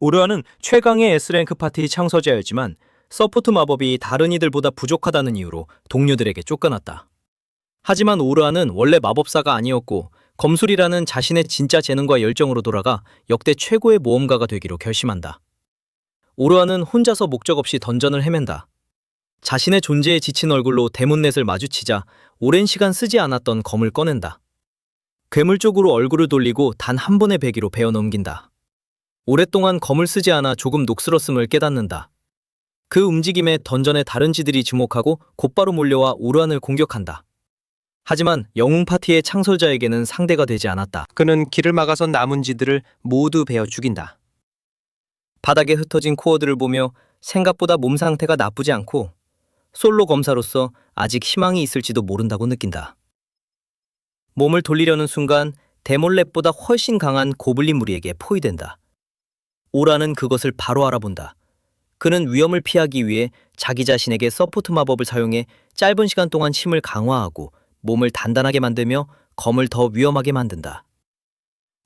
오르아는 최강의 S랭크 파티 창설자였지만 서포트 마법이 다른 이들보다 부족하다는 이유로 동료들에게 쫓겨났다. 하지만 오르아는 원래 마법사가 아니었고 검술이라는 자신의 진짜 재능과 열정으로 돌아가 역대 최고의 모험가가 되기로 결심한다. 오르아는 혼자서 목적 없이 던전을 헤맨다. 자신의 존재에 지친 얼굴로 데몬넷을 마주치자 오랜 시간 쓰지 않았던 검을 꺼낸다. 괴물 쪽으로 얼굴을 돌리고 단 한 번의 배기로 베어 넘긴다. 오랫동안 검을 쓰지 않아 조금 녹슬었음을 깨닫는다. 그 움직임에 던전의 다른 지들이 주목하고 곧바로 몰려와 오르안을 공격한다. 하지만 영웅 파티의 창설자에게는 상대가 되지 않았다. 그는 길을 막아선 남은 지들을 모두 베어 죽인다. 바닥에 흩어진 코어들을 보며 생각보다 몸 상태가 나쁘지 않고 솔로 검사로서 아직 희망이 있을지도 모른다고 느낀다. 몸을 돌리려는 순간 데몰랩보다 훨씬 강한 고블린 무리에게 포위된다. 오라는 그것을 바로 알아본다. 그는 위험을 피하기 위해 자기 자신에게 서포트 마법을 사용해 짧은 시간 동안 힘을 강화하고 몸을 단단하게 만들며 검을 더 위험하게 만든다.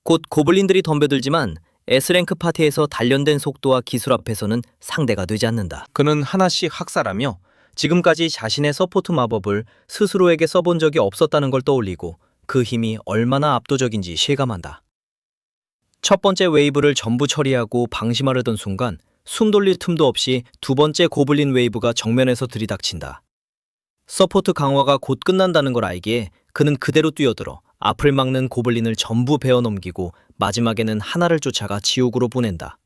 곧 고블린들이 덤벼들지만 S랭크 파티에서 단련된 속도와 기술 앞에서는 상대가 되지 않는다. 그는 하나씩 학살하며 지금까지 자신의 서포트 마법을 스스로에게 써본 적이 없었다는 걸 떠올리고 그 힘이 얼마나 압도적인지 실감한다. 첫 번째 웨이브를 전부 처리하고 방심하려던 순간 숨 돌릴 틈도 없이 두 번째 고블린 웨이브가 정면에서 들이닥친다. 서포트 강화가 곧 끝난다는 걸 알기에 그는 그대로 뛰어들어 앞을 막는 고블린을 전부 베어 넘기고 마지막에는 하나를 쫓아가 지옥으로 보낸다.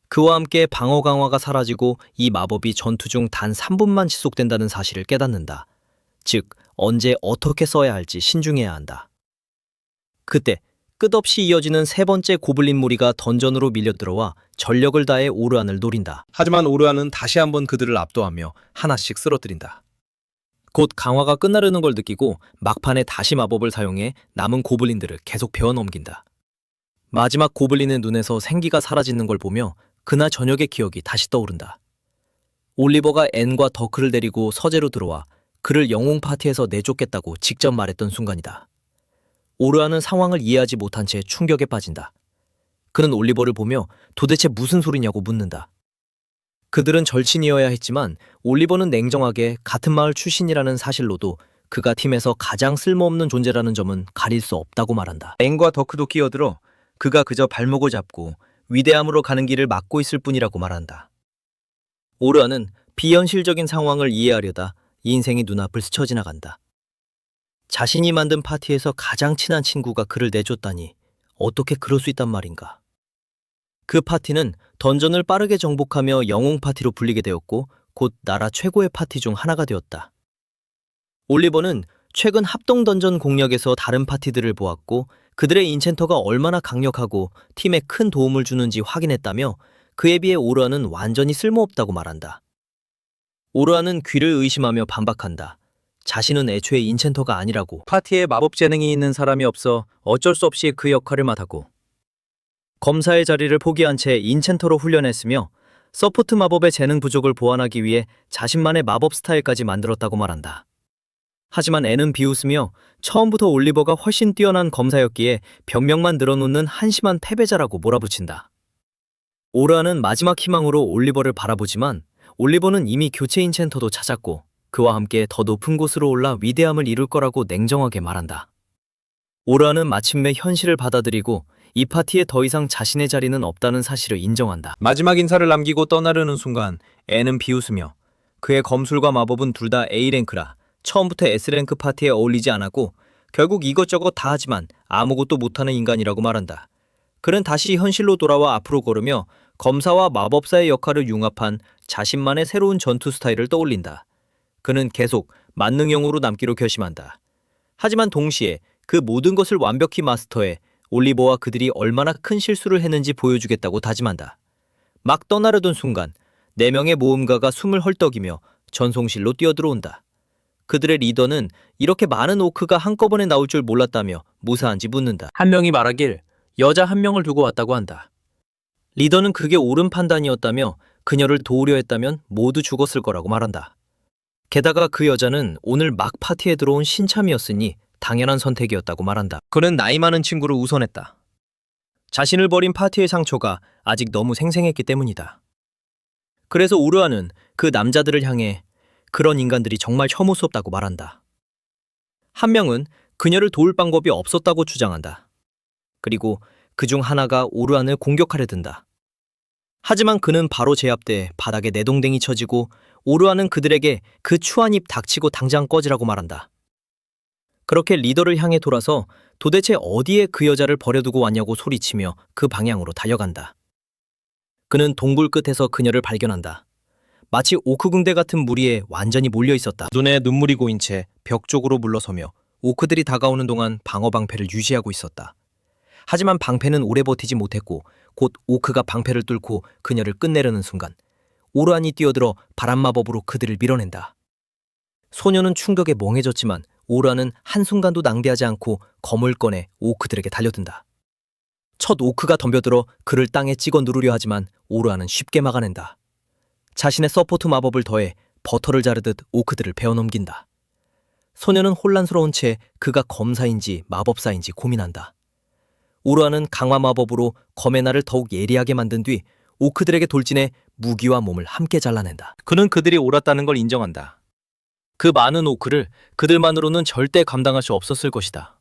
그와 함께 방어 강화가 사라지고 이 마법이 전투 중 단 3분만 지속된다는 사실을 깨닫는다. 즉, 언제 어떻게 써야 할지 신중해야 한다. 그때 끝없이 이어지는 세 번째 고블린 무리가 던전으로 밀려들어와 전력을 다해 오르안을 노린다. 하지만 오르안은 다시 한번 그들을 압도하며 하나씩 쓰러뜨린다. 곧 강화가 끝나려는 걸 느끼고 막판에 다시 마법을 사용해 남은 고블린들을 계속 베어 넘긴다. 마지막 고블린의 눈에서 생기가 사라지는 걸 보며 그날 저녁의 기억이 다시 떠오른다. 올리버가 앤과 더크를 데리고 서재로 들어와 그를 영웅 파티에서 내쫓겠다고 직접 말했던 순간이다. 오르아는 상황을 이해하지 못한 채 충격에 빠진다. 그는 올리버를 보며 도대체 무슨 소리냐고 묻는다. 그들은 절친이어야 했지만 올리버는 냉정하게 같은 마을 출신이라는 사실로도 그가 팀에서 가장 쓸모없는 존재라는 점은 가릴 수 없다고 말한다. 앵과 더크도 끼어들어 그가 그저 발목을 잡고 위대함으로 가는 길을 막고 있을 뿐이라고 말한다. 오르아는 비현실적인 상황을 이해하려다 인생이 눈앞을 스쳐 지나간다. 자신이 만든 파티에서 가장 친한 친구가 그를 내줬다니 어떻게 그럴 수 있단 말인가. 그 파티는 던전을 빠르게 정복하며 영웅 파티로 불리게 되었고 곧 나라 최고의 파티 중 하나가 되었다. 올리버는 최근 합동 던전 공략에서 다른 파티들을 보았고 그들의 인챈터가 얼마나 강력하고 팀에 큰 도움을 주는지 확인했다며 그에 비해 오르아는 완전히 쓸모없다고 말한다. 오르아는 귀를 의심하며 반박한다. 자신은 애초에 인챈터가 아니라고. 파티에 마법 재능이 있는 사람이 없어 어쩔 수 없이 그 역할을 맡았고 검사의 자리를 포기한 채 인챈터로 훈련했으며 서포트 마법의 재능 부족을 보완하기 위해 자신만의 마법 스타일까지 만들었다고 말한다. 하지만 앤은 비웃으며 처음부터 올리버가 훨씬 뛰어난 검사였기에 병력만 늘어놓는 한심한 패배자라고 몰아붙인다. 오르아는 마지막 희망으로 올리버를 바라보지만 올리버는 이미 교체 인챈터도 찾았고 그와 함께 더 높은 곳으로 올라 위대함을 이룰 거라고 냉정하게 말한다. 오르아는 마침내 현실을 받아들이고 이 파티에 더 이상 자신의 자리는 없다는 사실을 인정한다. 마지막 인사를 남기고 떠나려는 순간 앤은 비웃으며 그의 검술과 마법은 둘 다 A랭크라 처음부터 S랭크 파티에 어울리지 않았고 결국 이것저것 다 하지만 아무것도 못하는 인간이라고 말한다. 그는 다시 현실로 돌아와 앞으로 걸으며 검사와 마법사의 역할을 융합한 자신만의 새로운 전투 스타일을 떠올린다. 그는 계속 만능형으로 남기로 결심한다. 하지만 동시에 그 모든 것을 완벽히 마스터해 올리버와 그들이 얼마나 큰 실수를 했는지 보여주겠다고 다짐한다. 막 떠나려던 순간 4명의 모험가가 숨을 헐떡이며 전송실로 뛰어들어온다. 그들의 리더는 이렇게 많은 오크가 한꺼번에 나올 줄 몰랐다며 무사한지 묻는다. 한 명이 말하길 여자 한 명을 두고 왔다고 한다. 리더는 그게 옳은 판단이었다며 그녀를 도우려 했다면 모두 죽었을 거라고 말한다. 게다가 그 여자는 오늘 막 파티에 들어온 신참이었으니 당연한 선택이었다고 말한다. 그는 나이 많은 친구를 우선했다. 자신을 버린 파티의 상처가 아직 너무 생생했기 때문이다. 그래서 오르아는 그 남자들을 향해 그런 인간들이 정말 혐오스럽다고 말한다. 한 명은 그녀를 도울 방법이 없었다고 주장한다. 그리고 그중 하나가 오르안을 공격하려 든다. 하지만 그는 바로 제압돼 바닥에 내동댕이 쳐지고 오르안은 그들에게 그 추한 입 닥치고 당장 꺼지라고 말한다. 그렇게 리더를 향해 돌아서 도대체 어디에 그 여자를 버려두고 왔냐고 소리치며 그 방향으로 달려간다. 그는 동굴 끝에서 그녀를 발견한다. 마치 오크궁대 같은 무리에 완전히 몰려 있었다. 눈에 눈물이 고인 채 벽 쪽으로 물러서며 오크들이 다가오는 동안 방어 방패를 유지하고 있었다. 하지만 방패는 오래 버티지 못했고 곧 오크가 방패를 뚫고 그녀를 끝내려는 순간 오르안이 뛰어들어 바람 마법으로 그들을 밀어낸다. 소녀는 충격에 멍해졌지만 오르안은 한순간도 낭비하지 않고 검을 꺼내 오크들에게 달려든다. 첫 오크가 덤벼들어 그를 땅에 찍어 누르려 하지만 오르안은 쉽게 막아낸다. 자신의 서포트 마법을 더해 버터를 자르듯 오크들을 베어넘긴다. 소녀는 혼란스러운 채 그가 검사인지 마법사인지 고민한다. 오르아는 강화 마법으로 검의 날을 더욱 예리하게 만든 뒤 오크들에게 돌진해 무기와 몸을 함께 잘라낸다. 그는 그들이 옳았다는 걸 인정한다. 그 많은 오크를 그들만으로는 절대 감당할 수 없었을 것이다.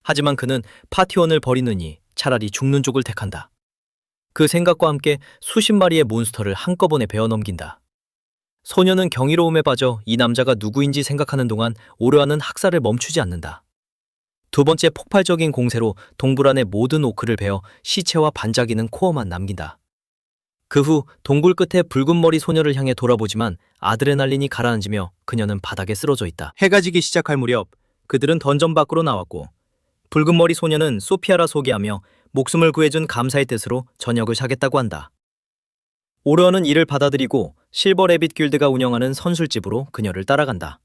하지만 그는 파티원을 버리느니 차라리 죽는 쪽을 택한다. 그 생각과 함께 수십 마리의 몬스터를 한꺼번에 베어넘긴다. 소녀는 경이로움에 빠져 이 남자가 누구인지 생각하는 동안 오르아는 학살을 멈추지 않는다. 두 번째 폭발적인 공세로 동굴 안의 모든 오크를 베어 시체와 반짝이는 코어만 남긴다. 그 후 동굴 끝에 붉은 머리 소녀를 향해 돌아보지만 아드레날린이 가라앉으며 그녀는 바닥에 쓰러져 있다. 해가 지기 시작할 무렵 그들은 던전 밖으로 나왔고 붉은 머리 소녀는 소피아라 소개하며 목숨을 구해준 감사의 뜻으로 저녁을 사겠다고 한다. 오르아는 이를 받아들이고 실버 레빗 길드가 운영하는 선술집으로 그녀를 따라간다.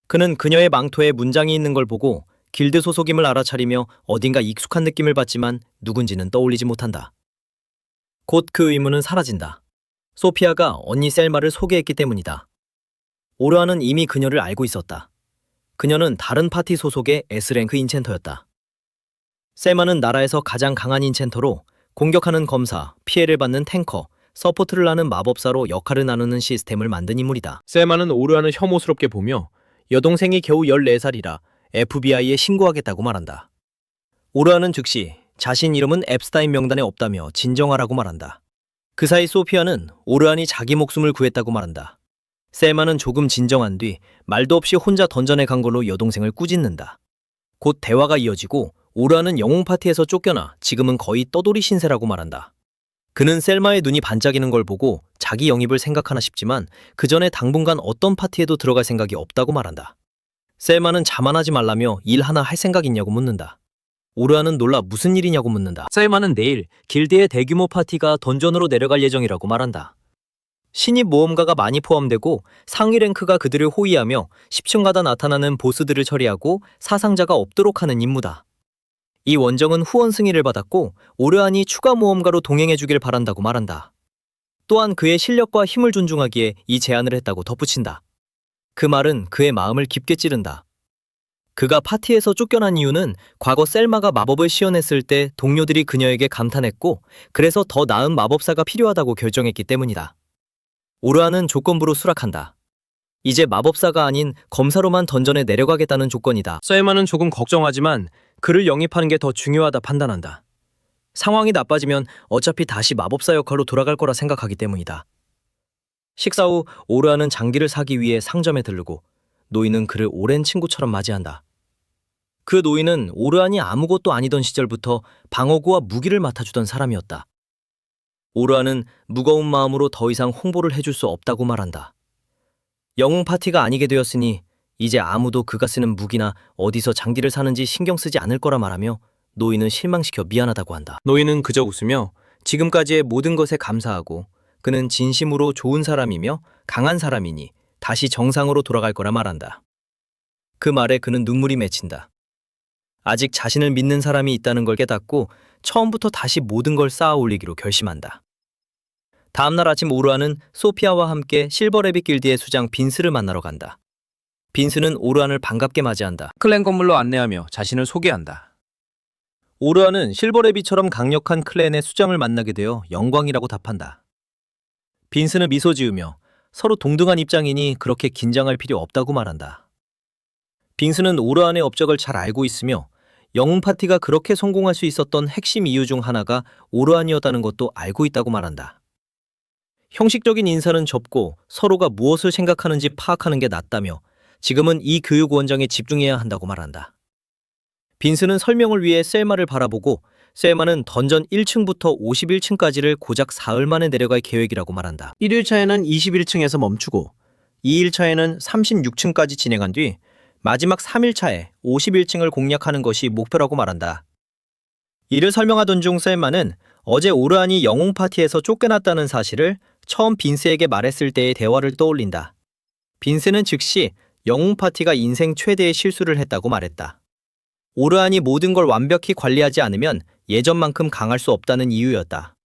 그는 그녀의 망토에 문장이 있는 걸 보고 길드 소속임을 알아차리며 어딘가 익숙한 느낌을 받지만 누군지는 떠올리지 못한다. 곧 그 의문은 사라진다. 소피아가 언니 셀마를 소개했기 때문이다. 오르아는 이미 그녀를 알고 있었다. 그녀는 다른 파티 소속의 S랭크 인챈터였다. 셀마는 나라에서 가장 강한 인챈터로 공격하는 검사, 피해를 받는 탱커, 서포트를 하는 마법사로 역할을 나누는 시스템을 만든 인물이다. 셀마는 오르아는 혐오스럽게 보며 여동생이 겨우 14살이라 FBI에 신고하겠다고 말한다. 오르아는 즉시 자신 이름은 앱스타인 명단에 없다며 진정하라고 말한다. 그 사이 소피아는 오르안이 자기 목숨을 구했다고 말한다. 셀마는 조금 진정한 뒤 말도 없이 혼자 던전에 간 걸로 여동생을 꾸짖는다. 곧 대화가 이어지고 오르안은 영웅 파티에서 쫓겨나 지금은 거의 떠돌이 신세라고 말한다. 그는 셀마의 눈이 반짝이는 걸 보고 자기 영입을 생각하나 싶지만 그 전에 당분간 어떤 파티에도 들어갈 생각이 없다고 말한다. 셀마는 자만하지 말라며 일 하나 할 생각 있냐고 묻는다. 오르아는 놀라 무슨 일이냐고 묻는다. 셀마는 내일 길드의 대규모 파티가 던전으로 내려갈 예정이라고 말한다. 신입 모험가가 많이 포함되고 상위 랭크가 그들을 호위하며 10층마다 나타나는 보스들을 처리하고 사상자가 없도록 하는 임무다. 이 원정은 후원 승인을 받았고 오르안이 추가 모험가로 동행해주길 바란다고 말한다. 또한 그의 실력과 힘을 존중하기에 이 제안을 했다고 덧붙인다. 그 말은 그의 마음을 깊게 찌른다. 그가 파티에서 쫓겨난 이유는 과거 셀마가 마법을 시연했을 때 동료들이 그녀에게 감탄했고 그래서 더 나은 마법사가 필요하다고 결정했기 때문이다. 오르아는 조건부로 수락한다. 이제 마법사가 아닌 검사로만 던전에 내려가겠다는 조건이다. 셀마는 조금 걱정하지만 그를 영입하는 게 더 중요하다 판단한다. 상황이 나빠지면 어차피 다시 마법사 역할로 돌아갈 거라 생각하기 때문이다. 식사 후 오르아는 장기를 사기 위해 상점에 들르고 노인은 그를 오랜 친구처럼 맞이한다. 그 노인은 오르안이 아무것도 아니던 시절부터 방어구와 무기를 맡아주던 사람이었다. 오르안은 무거운 마음으로 더 이상 홍보를 해줄 수 없다고 말한다. 영웅 파티가 아니게 되었으니 이제 아무도 그가 쓰는 무기나 어디서 장비를 사는지 신경 쓰지 않을 거라 말하며 노인은 실망시켜 미안하다고 한다. 노인은 그저 웃으며 지금까지의 모든 것에 감사하고 그는 진심으로 좋은 사람이며 강한 사람이니 다시 정상으로 돌아갈 거라 말한다. 그 말에 그는 눈물이 맺힌다. 아직 자신을 믿는 사람이 있다는 걸 깨닫고 처음부터 다시 모든 걸 쌓아 올리기로 결심한다. 다음날 아침 오르안은 소피아와 함께 실버레빗 길드의 수장 빈스를 만나러 간다. 빈스는 오르안을 반갑게 맞이한다. 클랜 건물로 안내하며 자신을 소개한다. 오르아는 실버레비처럼 강력한 클랜의 수장을 만나게 되어 영광이라고 답한다. 빈스는 미소 지으며 서로 동등한 입장이니 그렇게 긴장할 필요 없다고 말한다. 빈스는 오르안의 업적을 잘 알고 있으며 영웅 파티가 그렇게 성공할 수 있었던 핵심 이유 중 하나가 오르안이었다는 것도 알고 있다고 말한다. 형식적인 인사는 접고 서로가 무엇을 생각하는지 파악하는 게 낫다며 지금은 이 교육 원장에 집중해야 한다고 말한다. 빈스는 설명을 위해 셀마를 바라보고 셀마는 던전 1층부터 51층까지를 고작 사흘 만에 내려갈 계획이라고 말한다. 1일차에는 21층에서 멈추고 2일차에는 36층까지 진행한 뒤 마지막 3일차에 51층을 공략하는 것이 목표라고 말한다. 이를 설명하던 중 셀마는 어제 오르안이 영웅 파티에서 쫓겨났다는 사실을 처음 빈스에게 말했을 때의 대화를 떠올린다. 빈스는 즉시 영웅 파티가 인생 최대의 실수를 했다고 말했다. 오르안이 모든 걸 완벽히 관리하지 않으면 예전만큼 강할 수 없다는 이유였다.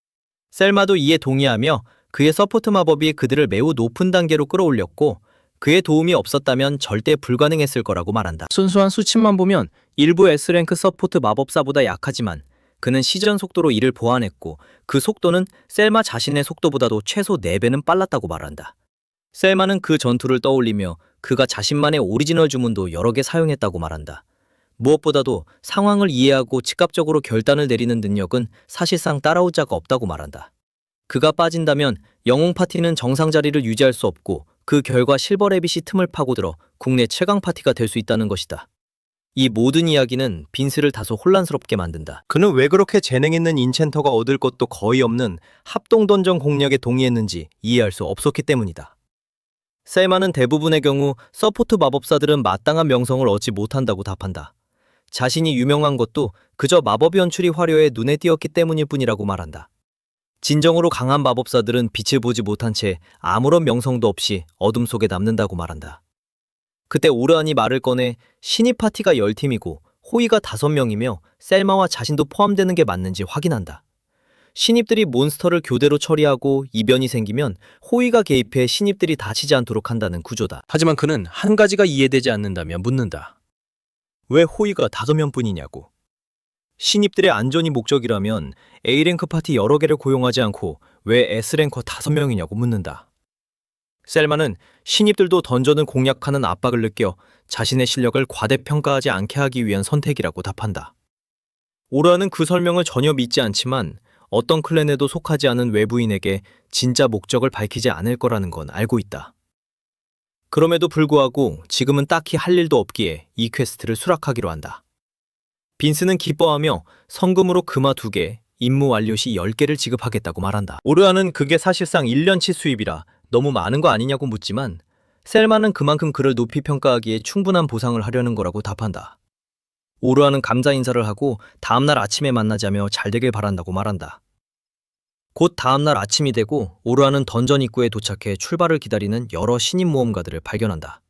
셀마도 이에 동의하며 그의 서포트 마법이 그들을 매우 높은 단계로 끌어올렸고 그의 도움이 없었다면 절대 불가능했을 거라고 말한다. 순수한 수치만 보면 일부 S랭크 서포트 마법사보다 약하지만 그는 시전 속도로 이를 보완했고 그 속도는 셀마 자신의 속도보다도 최소 4배는 빨랐다고 말한다. 셀마는 그 전투를 떠올리며 그가 자신만의 오리지널 주문도 여러 개 사용했다고 말한다. 무엇보다도 상황을 이해하고 즉각적으로 결단을 내리는 능력은 사실상 따라올 자가 없다고 말한다. 그가 빠진다면 영웅 파티는 정상 자리를 유지할 수 없고 그 결과 실버레빗이 틈을 파고들어 국내 최강 파티가 될 수 있다는 것이다. 이 모든 이야기는 빈스를 다소 혼란스럽게 만든다. 그는 왜 그렇게 재능 있는 인챈터가 얻을 것도 거의 없는 합동 던전 공략에 동의했는지 이해할 수 없었기 때문이다. 셀마는 대부분의 경우 서포트 마법사들은 마땅한 명성을 얻지 못한다고 답한다. 자신이 유명한 것도 그저 마법 연출이 화려해 눈에 띄었기 때문일 뿐이라고 말한다. 진정으로 강한 마법사들은 빛을 보지 못한 채 아무런 명성도 없이 어둠 속에 남는다고 말한다. 그때 오르안이 말을 꺼내 신입 파티가 10팀이고 호위가 5명이며 셀마와 자신도 포함되는 게 맞는지 확인한다. 신입들이 몬스터를 교대로 처리하고 이변이 생기면 호위가 개입해 신입들이 다치지 않도록 한다는 구조다. 하지만 그는 한 가지가 이해되지 않는다며 묻는다. 왜 호위가 5명뿐이냐고. 신입들의 안전이 목적이라면 A랭크 파티 여러 개를 고용하지 않고 왜 S랭커 5명이냐고 묻는다. 셀마는 신입들도 던전을 공략하는 압박을 느껴 자신의 실력을 과대평가하지 않게 하기 위한 선택이라고 답한다. 오라는 그 설명을 전혀 믿지 않지만 어떤 클랜에도 속하지 않은 외부인에게 진짜 목적을 밝히지 않을 거라는 건 알고 있다. 그럼에도 불구하고 지금은 딱히 할 일도 없기에 이 퀘스트를 수락하기로 한다. 빈스는 기뻐하며 성금으로 금화 2개, 임무 완료 시 10개를 지급하겠다고 말한다. 오르아는 그게 사실상 1년치 수입이라 너무 많은 거 아니냐고 묻지만 셀마는 그만큼 그를 높이 평가하기에 충분한 보상을 하려는 거라고 답한다. 오르아는 감사 인사를 하고 다음날 아침에 만나자며 잘 되길 바란다고 말한다. 곧 다음날 아침이 되고 오르아는 던전 입구에 도착해 출발을 기다리는 여러 신입 모험가들을 발견한다.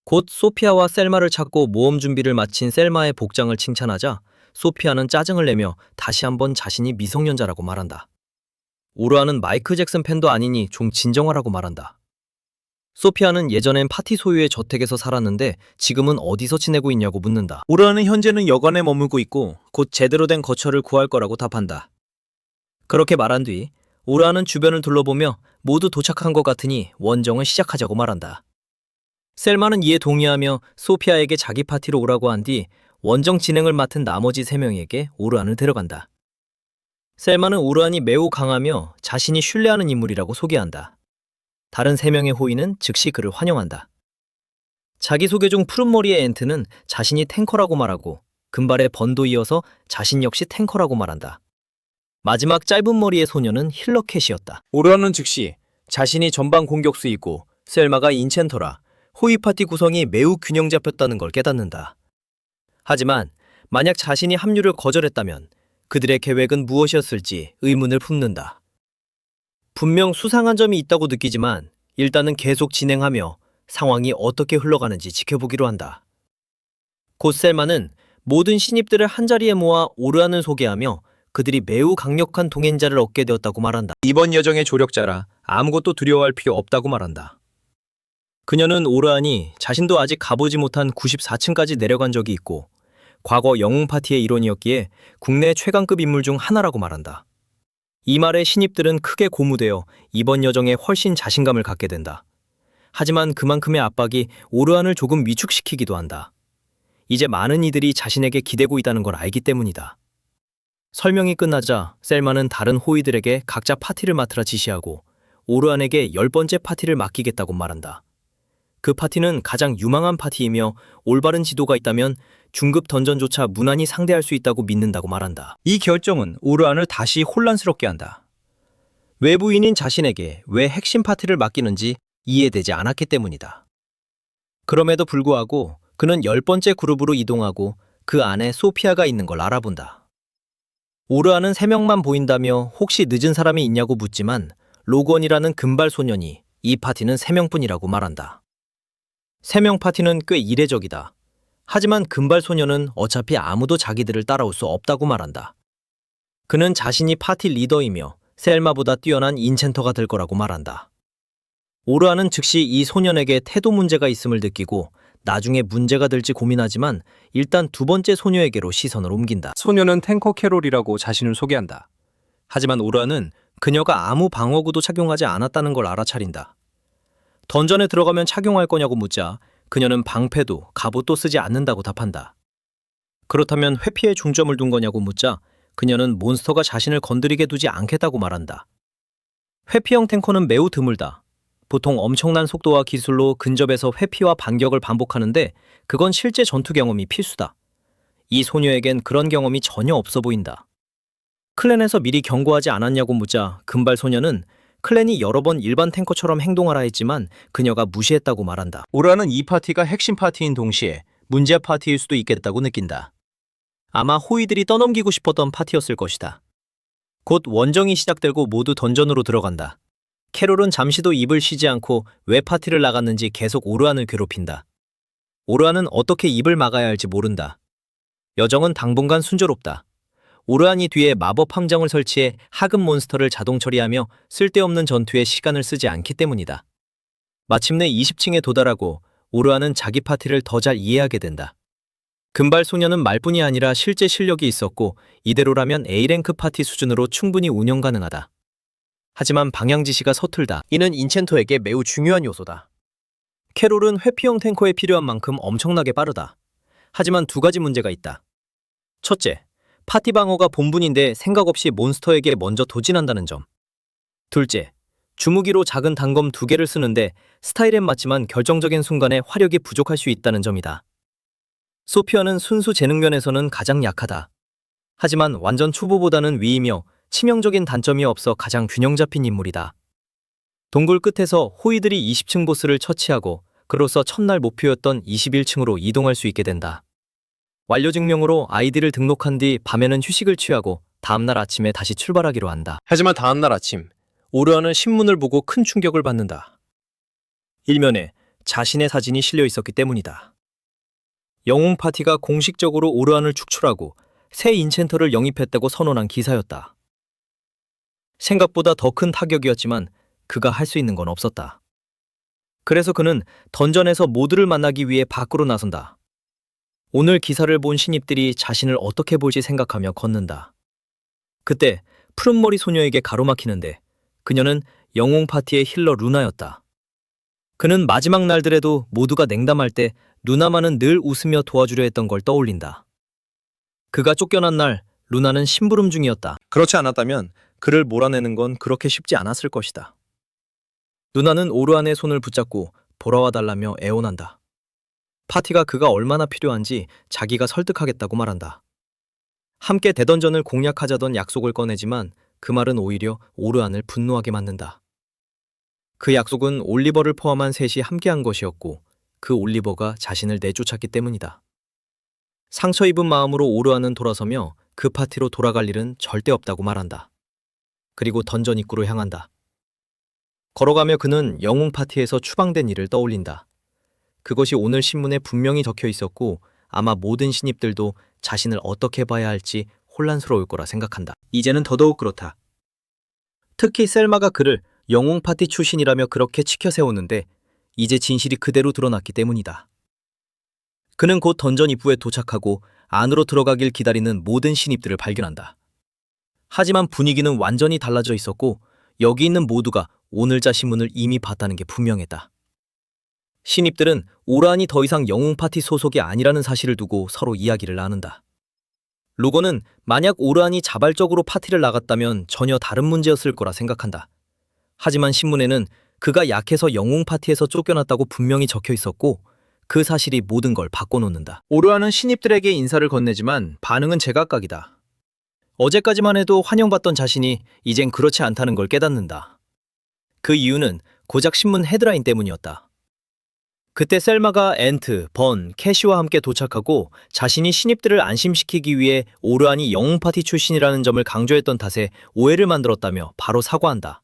곧 소피아와 셀마를 찾고 모험 준비를 마친 셀마의 복장을 칭찬하자 소피아는 짜증을 내며 다시 한번 자신이 미성년자라고 말한다. 오르아는 마이클 잭슨 팬도 아니니 좀 진정하라고 말한다. 소피아는 예전엔 파티 소유의 저택에서 살았는데 지금은 어디서 지내고 있냐고 묻는다. 오르아는 현재는 여관에 머물고 있고 곧 제대로 된 거처를 구할 거라고 답한다. 그렇게 말한 뒤 오르아는 주변을 둘러보며 모두 도착한 것 같으니 원정을 시작하자고 말한다. 셀마는 이에 동의하며 소피아에게 자기 파티로 오라고 한 뒤 원정 진행을 맡은 나머지 3명에게 오르안을 데려간다. 셀마는 오르안이 매우 강하며 자신이 신뢰하는 인물이라고 소개한다. 다른 3명의 호위는 즉시 그를 환영한다. 자기소개 중 푸른머리의 엔트는 자신이 탱커라고 말하고 금발의 번도 이어서 자신 역시 탱커라고 말한다. 마지막 짧은 머리의 소녀는 힐러캣이었다. 오르안은 즉시 자신이 전방 공격수이고 셀마가 인챈터라 호위 파티 구성이 매우 균형 잡혔다는 걸 깨닫는다. 하지만 만약 자신이 합류를 거절했다면 그들의 계획은 무엇이었을지 의문을 품는다. 분명 수상한 점이 있다고 느끼지만 일단은 계속 진행하며 상황이 어떻게 흘러가는지 지켜보기로 한다. 곧 셀마는 모든 신입들을 한자리에 모아 오르안을 소개하며 그들이 매우 강력한 동행자를 얻게 되었다고 말한다. 이번 여정의 조력자라 아무것도 두려워할 필요 없다고 말한다. 그녀는 오르안이 자신도 아직 가보지 못한 94층까지 내려간 적이 있고 과거 영웅 파티의 일원이었기에 국내 최강급 인물 중 하나라고 말한다. 이 말에 신입들은 크게 고무되어 이번 여정에 훨씬 자신감을 갖게 된다. 하지만 그만큼의 압박이 오르안을 조금 위축시키기도 한다. 이제 많은 이들이 자신에게 기대고 있다는 걸 알기 때문이다. 설명이 끝나자 셀마는 다른 호위들에게 각자 파티를 맡으라 지시하고 오르안에게 10번째 파티를 맡기겠다고 말한다. 그 파티는 가장 유망한 파티이며 올바른 지도가 있다면 중급 던전조차 무난히 상대할 수 있다고 믿는다고 말한다. 이 결정은 오르안을 다시 혼란스럽게 한다. 외부인인 자신에게 왜 핵심 파티를 맡기는지 이해되지 않았기 때문이다. 그럼에도 불구하고 그는 10번째 그룹으로 이동하고 그 안에 소피아가 있는 걸 알아본다. 오르안은 3명만 보인다며 혹시 늦은 사람이 있냐고 묻지만 로건이라는 금발 소년이 이 파티는 3명뿐이라고 말한다. 3명 파티는 꽤 이례적이다. 하지만 금발 소년은 어차피 아무도 자기들을 따라올 수 없다고 말한다. 그는 자신이 파티 리더이며 셀마보다 뛰어난 인챈터가 될 거라고 말한다. 오르안은 즉시 이 소년에게 태도 문제가 있음을 느끼고 나중에 문제가 될지 고민하지만 일단 2번째 소녀에게로 시선을 옮긴다. 소녀는 탱커 캐롤이라고 자신을 소개한다. 하지만 오르안은 그녀가 아무 방어구도 착용하지 않았다는 걸 알아차린다. 던전에 들어가면 착용할 거냐고 묻자 그녀는 방패도 갑옷도 쓰지 않는다고 답한다. 그렇다면 회피에 중점을 둔 거냐고 묻자 그녀는 몬스터가 자신을 건드리게 두지 않겠다고 말한다. 회피형 탱커는 매우 드물다. 보통 엄청난 속도와 기술로 근접에서 회피와 반격을 반복하는데 그건 실제 전투 경험이 필수다. 이 소녀에겐 그런 경험이 전혀 없어 보인다. 클랜에서 미리 경고하지 않았냐고 묻자 금발 소녀는 클랜이 여러 번 일반 탱커처럼 행동하라 했지만 그녀가 무시했다고 말한다. 오르안은 이 파티가 핵심 파티인 동시에 문제 파티일 수도 있겠다고 느낀다. 아마 호위들이 떠넘기고 싶었던 파티였을 것이다. 곧 원정이 시작되고 모두 던전으로 들어간다. 캐롤은 잠시도 입을 쉬지 않고 왜 파티를 나갔는지 계속 오르안을 괴롭힌다. 오르안은 어떻게 입을 막아야 할지 모른다. 여정은 당분간 순조롭다. 오르안이 뒤에 마법 함정을 설치해 하급 몬스터를 자동 처리하며 쓸데없는 전투에 시간을 쓰지 않기 때문이다. 마침내 20층에 도달하고 오르안은 자기 파티를 더 잘 이해하게 된다. 금발 소녀는 말뿐이 아니라 실제 실력이 있었고 이대로라면 A랭크 파티 수준으로 충분히 운영 가능하다. 하지만 방향 지시가 서툴다. 이는 인챈터에게 매우 중요한 요소다. 캐롤은 회피형 탱커에 필요한 만큼 엄청나게 빠르다. 하지만 2가지 문제가 있다. 첫째, 파티 방어가 본분인데 생각 없이 몬스터에게 먼저 도진한다는 점. 둘째, 주무기로 작은 단검 2개를 쓰는데 스타일엔 맞지만 결정적인 순간에 화력이 부족할 수 있다는 점이다. 소피아는 순수 재능 면에서는 가장 약하다. 하지만 완전 초보보다는 위이며 치명적인 단점이 없어 가장 균형 잡힌 인물이다. 동굴 끝에서 호위들이 20층 보스를 처치하고 그로써 첫날 목표였던 21층으로 이동할 수 있게 된다. 완료 증명으로 아이디를 등록한 뒤 밤에는 휴식을 취하고 다음날 아침에 다시 출발하기로 한다. 하지만 다음날 아침 오르안은 신문을 보고 큰 충격을 받는다. 일면에 자신의 사진이 실려 있었기 때문이다. 영웅 파티가 공식적으로 오르안을 축출하고 새 인챈터를 영입했다고 선언한 기사였다. 생각보다 더 큰 타격이었지만 그가 할 수 있는 건 없었다. 그래서 그는 던전에서 모두를 만나기 위해 밖으로 나선다. 오늘 기사를 본 신입들이 자신을 어떻게 볼지 생각하며 걷는다. 그때 푸른머리 소녀에게 가로막히는데 그녀는 영웅 파티의 힐러 루나였다. 그는 마지막 날들에도 모두가 냉담할 때 누나만은 늘 웃으며 도와주려 했던 걸 떠올린다. 그가 쫓겨난 날 루나는 심부름 중이었다. 그렇지 않았다면 그를 몰아내는 건 그렇게 쉽지 않았을 것이다. 누나는 오르안의 손을 붙잡고 돌아와 달라며 애원한다. 파티가 그가 얼마나 필요한지 자기가 설득하겠다고 말한다. 함께 대던전을 공략하자던 약속을 꺼내지만 그 말은 오히려 오르안을 분노하게 만든다. 그 약속은 올리버를 포함한 셋이 함께한 것이었고 그 올리버가 자신을 내쫓았기 때문이다. 상처 입은 마음으로 오르안은 돌아서며 그 파티로 돌아갈 일은 절대 없다고 말한다. 그리고 던전 입구로 향한다. 걸어가며 그는 영웅 파티에서 추방된 일을 떠올린다. 그것이 오늘 신문에 분명히 적혀 있었고 아마 모든 신입들도 자신을 어떻게 봐야 할지 혼란스러울 거라 생각한다. 이제는 더더욱 그렇다. 특히 셀마가 그를 영웅 파티 출신이라며 그렇게 치켜 세우는데 이제 진실이 그대로 드러났기 때문이다. 그는 곧 던전 입구에 도착하고 안으로 들어가길 기다리는 모든 신입들을 발견한다. 하지만 분위기는 완전히 달라져 있었고 여기 있는 모두가 오늘자 신문을 이미 봤다는 게 분명했다. 신입들은 오르안이 더 이상 영웅 파티 소속이 아니라는 사실을 두고 서로 이야기를 나눈다. 로건은 만약 오르안이 자발적으로 파티를 나갔다면 전혀 다른 문제였을 거라 생각한다. 하지만 신문에는 그가 약해서 영웅 파티에서 쫓겨났다고 분명히 적혀 있었고 그 사실이 모든 걸 바꿔놓는다. 오르안은 신입들에게 인사를 건네지만 반응은 제각각이다. 어제까지만 해도 환영받던 자신이 이젠 그렇지 않다는 걸 깨닫는다. 그 이유는 고작 신문 헤드라인 때문이었다. 그때 셀마가 엔트, 번, 캐시와 함께 도착하고 자신이 신입들을 안심시키기 위해 오르안이 영웅 파티 출신이라는 점을 강조했던 탓에 오해를 만들었다며 바로 사과한다.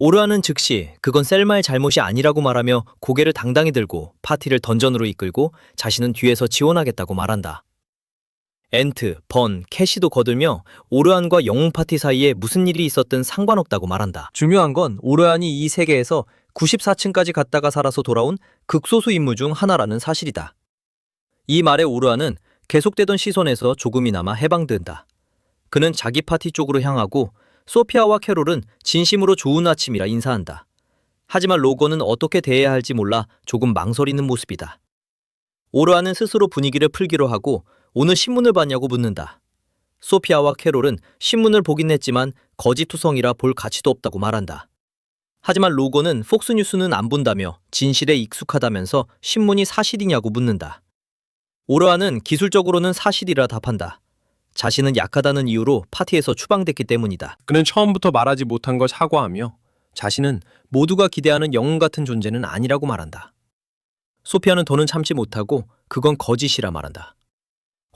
오르안은 즉시 그건 셀마의 잘못이 아니라고 말하며 고개를 당당히 들고 파티를 던전으로 이끌고 자신은 뒤에서 지원하겠다고 말한다. 엔트, 번, 캐시도 거들며 오르안과 영웅 파티 사이에 무슨 일이 있었든 상관없다고 말한다. 중요한 건 오르안이 이 세계에서 94층까지 갔다가 살아서 돌아온 극소수 인물 중 하나라는 사실이다. 이 말에 오르안은 계속되던 시선에서 조금이나마 해방된다. 그는 자기 파티 쪽으로 향하고 소피아와 캐롤은 진심으로 좋은 아침이라 인사한다. 하지만 로건은 어떻게 대해야 할지 몰라 조금 망설이는 모습이다. 오르안은 스스로 분위기를 풀기로 하고 오늘 신문을 봤냐고 묻는다. 소피아와 캐롤은 신문을 보긴 했지만 거짓투성이라 볼 가치도 없다고 말한다. 하지만 로건은 폭스뉴스는 안 본다며 진실에 익숙하다면서 신문이 사실이냐고 묻는다. 오르안은 기술적으로는 사실이라 답한다. 자신은 약하다는 이유로 파티에서 추방됐기 때문이다. 그는 처음부터 말하지 못한 걸 사과하며 자신은 모두가 기대하는 영웅 같은 존재는 아니라고 말한다. 소피아는 더는 참지 못하고 그건 거짓이라 말한다.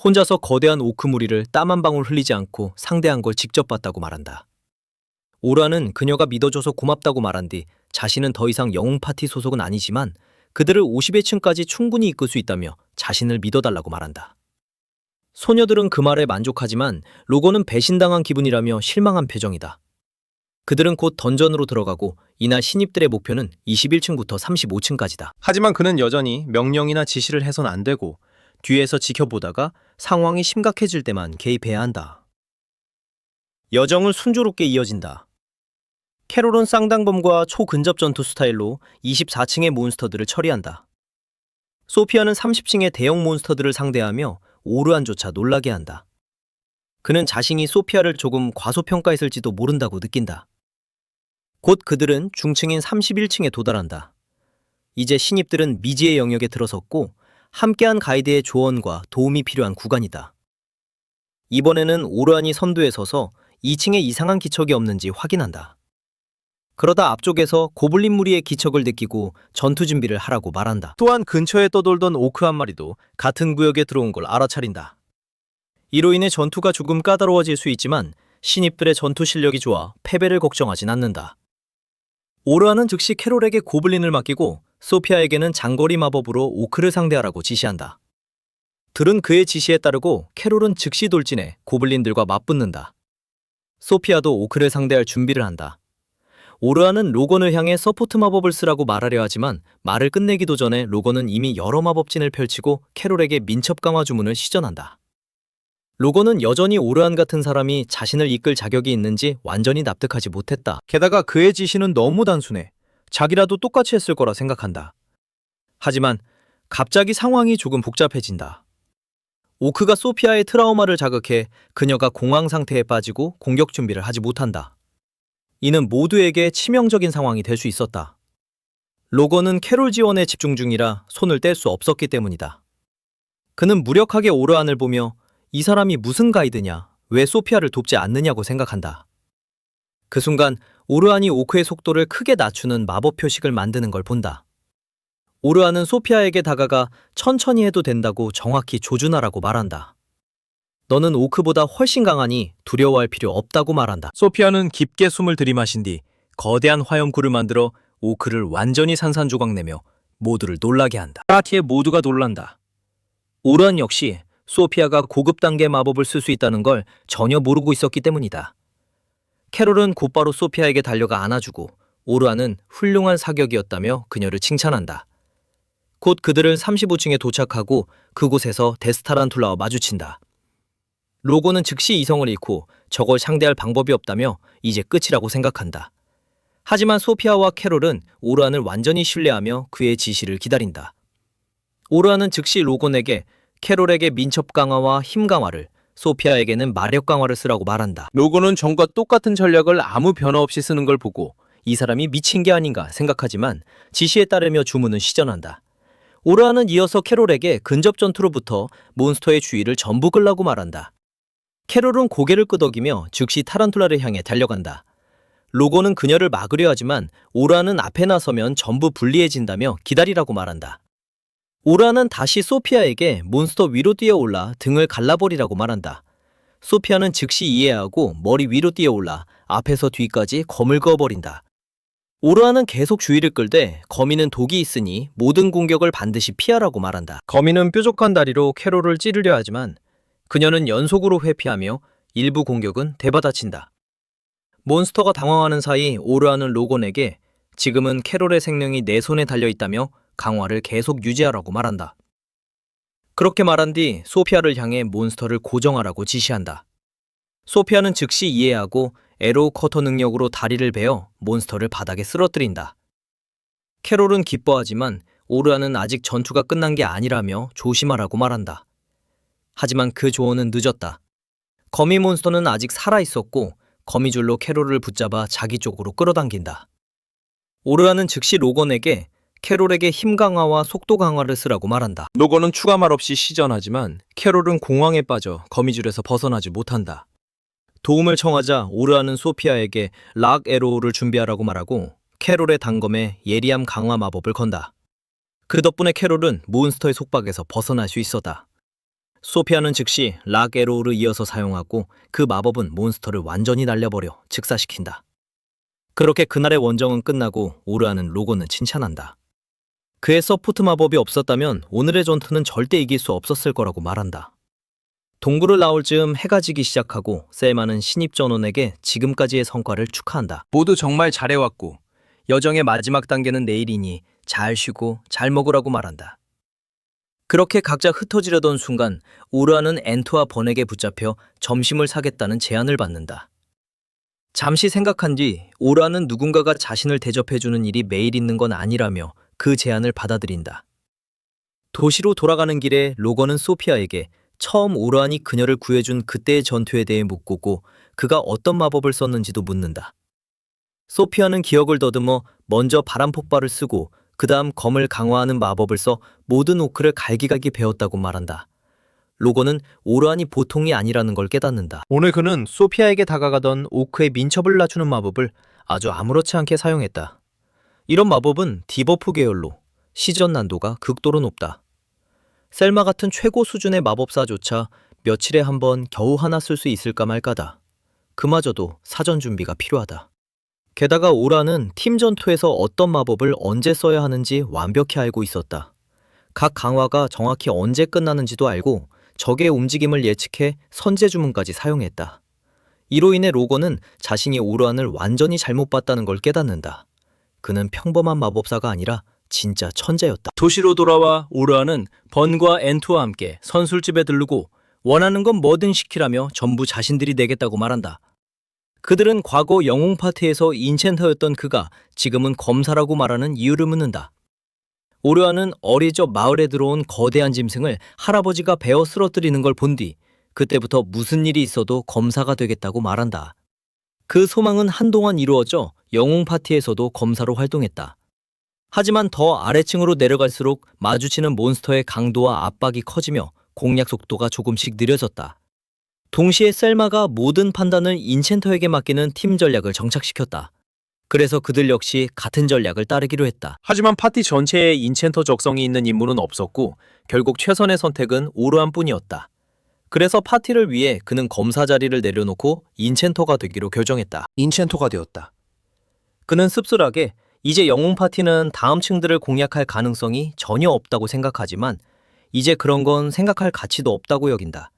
혼자서 거대한 오크 무리를 땀 한 방울 흘리지 않고 상대한 걸 직접 봤다고 말한다. 오르안은 그녀가 믿어줘서 고맙다고 말한 뒤 자신은 더 이상 영웅 파티 소속은 아니지만 그들을 50의 층까지 충분히 이끌 수 있다며 자신을 믿어달라고 말한다. 소녀들은 그 말에 만족하지만 로건은 배신당한 기분이라며 실망한 표정이다. 그들은 곧 던전으로 들어가고 이날 신입들의 목표는 21층부터 35층까지다. 하지만 그는 여전히 명령이나 지시를 해선 안 되고 뒤에서 지켜보다가 상황이 심각해질 때만 개입해야 한다. 여정은 순조롭게 이어진다. 캐롤은 쌍당범과 초근접 전투 스타일로 24층의 몬스터들을 처리한다. 소피아는 30층의 대형 몬스터들을 상대하며 오르안조차 놀라게 한다. 그는 자신이 소피아를 조금 과소평가했을지도 모른다고 느낀다. 곧 그들은 중층인 31층에 도달한다. 이제 신입들은 미지의 영역에 들어섰고 함께한 가이드의 조언과 도움이 필요한 구간이다. 이번에는 오르안이 선두에 서서 2층에 이상한 기척이 없는지 확인한다. 그러다 앞쪽에서 고블린 무리의 기척을 느끼고 전투 준비를 하라고 말한다. 또한 근처에 떠돌던 오크 한 마리도 같은 구역에 들어온 걸 알아차린다. 이로 인해 전투가 조금 까다로워질 수 있지만 신입들의 전투 실력이 좋아 패배를 걱정하진 않는다. 오르안은 즉시 캐롤에게 고블린을 맡기고 소피아에게는 장거리 마법으로 오크를 상대하라고 지시한다. 들은 그의 지시에 따르고 캐롤은 즉시 돌진해 고블린들과 맞붙는다. 소피아도 오크를 상대할 준비를 한다. 오르안은 로건을 향해 서포트 마법을 쓰라고 말하려 하지만 말을 끝내기도 전에 로건은 이미 여러 마법진을 펼치고 캐롤에게 민첩 강화 주문을 시전한다. 로건은 여전히 오르안 같은 사람이 자신을 이끌 자격이 있는지 완전히 납득하지 못했다. 게다가 그의 지시는 너무 단순해. 자기라도 똑같이 했을 거라 생각한다. 하지만 갑자기 상황이 조금 복잡해진다. 오크가 소피아의 트라우마를 자극해 그녀가 공황 상태에 빠지고 공격 준비를 하지 못한다. 이는 모두에게 치명적인 상황이 될 수 있었다. 로건은 캐롤 지원에 집중 중이라 손을 뗄 수 없었기 때문이다. 그는 무력하게 오르안을 보며 이 사람이 무슨 가이드냐, 왜 소피아를 돕지 않느냐고 생각한다. 그 순간 오르안이 오크의 속도를 크게 낮추는 마법 표식을 만드는 걸 본다. 오르안은 소피아에게 다가가 천천히 해도 된다고 정확히 조준하라고 말한다. 너는 오크보다 훨씬 강하니 두려워할 필요 없다고 말한다. 소피아는 깊게 숨을 들이마신 뒤 거대한 화염구를 만들어 오크를 완전히 산산조각내며 모두를 놀라게 한다. 파티에 모두가 놀란다. 오르안 역시 소피아가 고급 단계 마법을 쓸 수 있다는 걸 전혀 모르고 있었기 때문이다. 캐롤은 곧바로 소피아에게 달려가 안아주고 오르안은 훌륭한 사격이었다며 그녀를 칭찬한다. 곧 그들은 35층에 도착하고 그곳에서 데스타란툴라와 마주친다. 로고는 즉시 이성을 잃고 저걸 상대할 방법이 없다며 이제 끝이라고 생각한다. 하지만 소피아와 캐롤은 오르안을 완전히 신뢰하며 그의 지시를 기다린다. 오르안은 즉시 로곤에게 캐롤에게 민첩 강화와 힘 강화를, 소피아에게는 마력 강화를 쓰라고 말한다. 로고는 전과 똑같은 전략을 아무 변화 없이 쓰는 걸 보고 이 사람이 미친 게 아닌가 생각하지만 지시에 따르며 주문은 시전한다. 오르안은 이어서 캐롤에게 근접 전투로부터 몬스터의 주의를 전부 끌라고 말한다. 캐롤은 고개를 끄덕이며 즉시 타란툴라를 향해 달려간다. 로고는 그녀를 막으려 하지만 오르안은 앞에 나서면 전부 불리해진다며 기다리라고 말한다. 오르안은 다시 소피아에게 몬스터 위로 뛰어올라 등을 갈라버리라고 말한다. 소피아는 즉시 이해하고 머리 위로 뛰어올라 앞에서 뒤까지 검을 그어버린다. 오르안은 계속 주의를 끌되 거미는 독이 있으니 모든 공격을 반드시 피하라고 말한다. 거미는 뾰족한 다리로 캐롤을 찌르려 하지만 그녀는 연속으로 회피하며 일부 공격은 되받아친다. 몬스터가 당황하는 사이 오르안은 로곤에게 지금은 캐롤의 생명이 내 손에 달려있다며 강화를 계속 유지하라고 말한다. 그렇게 말한 뒤 소피아를 향해 몬스터를 고정하라고 지시한다. 소피아는 즉시 이해하고 에로우 커터 능력으로 다리를 베어 몬스터를 바닥에 쓰러뜨린다. 캐롤은 기뻐하지만 오르안은 아직 전투가 끝난 게 아니라며 조심하라고 말한다. 하지만 그 조언은 늦었다. 거미 몬스터는 아직 살아있었고 거미줄로 캐롤을 붙잡아 자기 쪽으로 끌어당긴다. 오르안은 즉시 로건에게 캐롤에게 힘 강화와 속도 강화를 쓰라고 말한다. 로고는 추가 말 없이 시전하지만 캐롤은 공황에 빠져 거미줄에서 벗어나지 못한다. 도움을 청하자 오르안은 소피아에게 락 에로우를 준비하라고 말하고 캐롤의 단검에 예리함 강화 마법을 건다. 그 덕분에 캐롤은 몬스터의 속박에서 벗어날 수 있었다. 소피아는 즉시 락 에로우를 이어서 사용하고 그 마법은 몬스터를 완전히 날려버려 즉사시킨다. 그렇게 그날의 원정은 끝나고 오르안은 로곤을 칭찬한다. 그의 서포트 마법이 없었다면 오늘의 전투는 절대 이길 수 없었을 거라고 말한다. 동굴을 나올 즈음 해가 지기 시작하고 셀마는 신입 전원에게 지금까지의 성과를 축하한다. 모두 정말 잘해왔고 여정의 마지막 단계는 내일이니 잘 쉬고 잘 먹으라고 말한다. 그렇게 각자 흩어지려던 순간 오르안은 앤트와 번에게 붙잡혀 점심을 사겠다는 제안을 받는다. 잠시 생각한 뒤 오르안은 누군가가 자신을 대접해주는 일이 매일 있는 건 아니라며 그 제안을 받아들인다. 도시로 돌아가는 길에 로건은 소피아에게 처음 오르안이 그녀를 구해준 그때의 전투에 대해 묻고 그가 어떤 마법을 썼는지도 묻는다. 소피아는 기억을 더듬어 먼저 바람 폭발을 쓰고 그 다음 검을 강화하는 마법을 써 모든 오크를 갈기갈기 베었다고 말한다. 로건은 오르안이 보통이 아니라는 걸 깨닫는다. 오늘 그는 소피아에게 다가가던 오크의 민첩을 낮추는 마법을 아주 아무렇지 않게 사용했다. 이런 마법은 디버프 계열로 시전 난도가 극도로 높다. 셀마 같은 최고 수준의 마법사조차 며칠에 한 번 겨우 하나 쓸 수 있을까 말까다. 그마저도 사전 준비가 필요하다. 게다가 오라는 팀 전투에서 어떤 마법을 언제 써야 하는지 완벽히 알고 있었다. 각 강화가 정확히 언제 끝나는지도 알고 적의 움직임을 예측해 선제 주문까지 사용했다. 이로 인해 로건은 자신이 오르안을 완전히 잘못 봤다는 걸 깨닫는다. 그는 평범한 마법사가 아니라 진짜 천재였다. 도시로 돌아와 오르안은 번과 앤투와 함께 선술집에 들르고 원하는 건 뭐든 시키라며 전부 자신들이 내겠다고 말한다. 그들은 과거 영웅 파티에서 인챈터였던 그가 지금은 검사라고 말하는 이유를 묻는다. 오르안은 어리적 마을에 들어온 거대한 짐승을 할아버지가 베어 쓰러뜨리는 걸 본 뒤 그때부터 무슨 일이 있어도 검사가 되겠다고 말한다. 그 소망은 한동안 이루어져 영웅 파티에서도 검사로 활동했다. 하지만 더 아래층으로 내려갈수록 마주치는 몬스터의 강도와 압박이 커지며 공략 속도가 조금씩 느려졌다. 동시에 셀마가 모든 판단을 인챈터에게 맡기는 팀 전략을 정착시켰다. 그래서 그들 역시 같은 전략을 따르기로 했다. 하지만 파티 전체에 인챈터 적성이 있는 인물은 없었고 결국 최선의 선택은 오르안뿐이었다. 그래서 파티를 위해 그는 검사 자리를 내려놓고 인챈터가 되기로 결정했다. 인챈터가 되었다. 그는 씁쓸하게 이제 영웅 파티는 다음 층들을 공략할 가능성이 전혀 없다고 생각하지만 이제 그런 건 생각할 가치도 없다고 여긴다.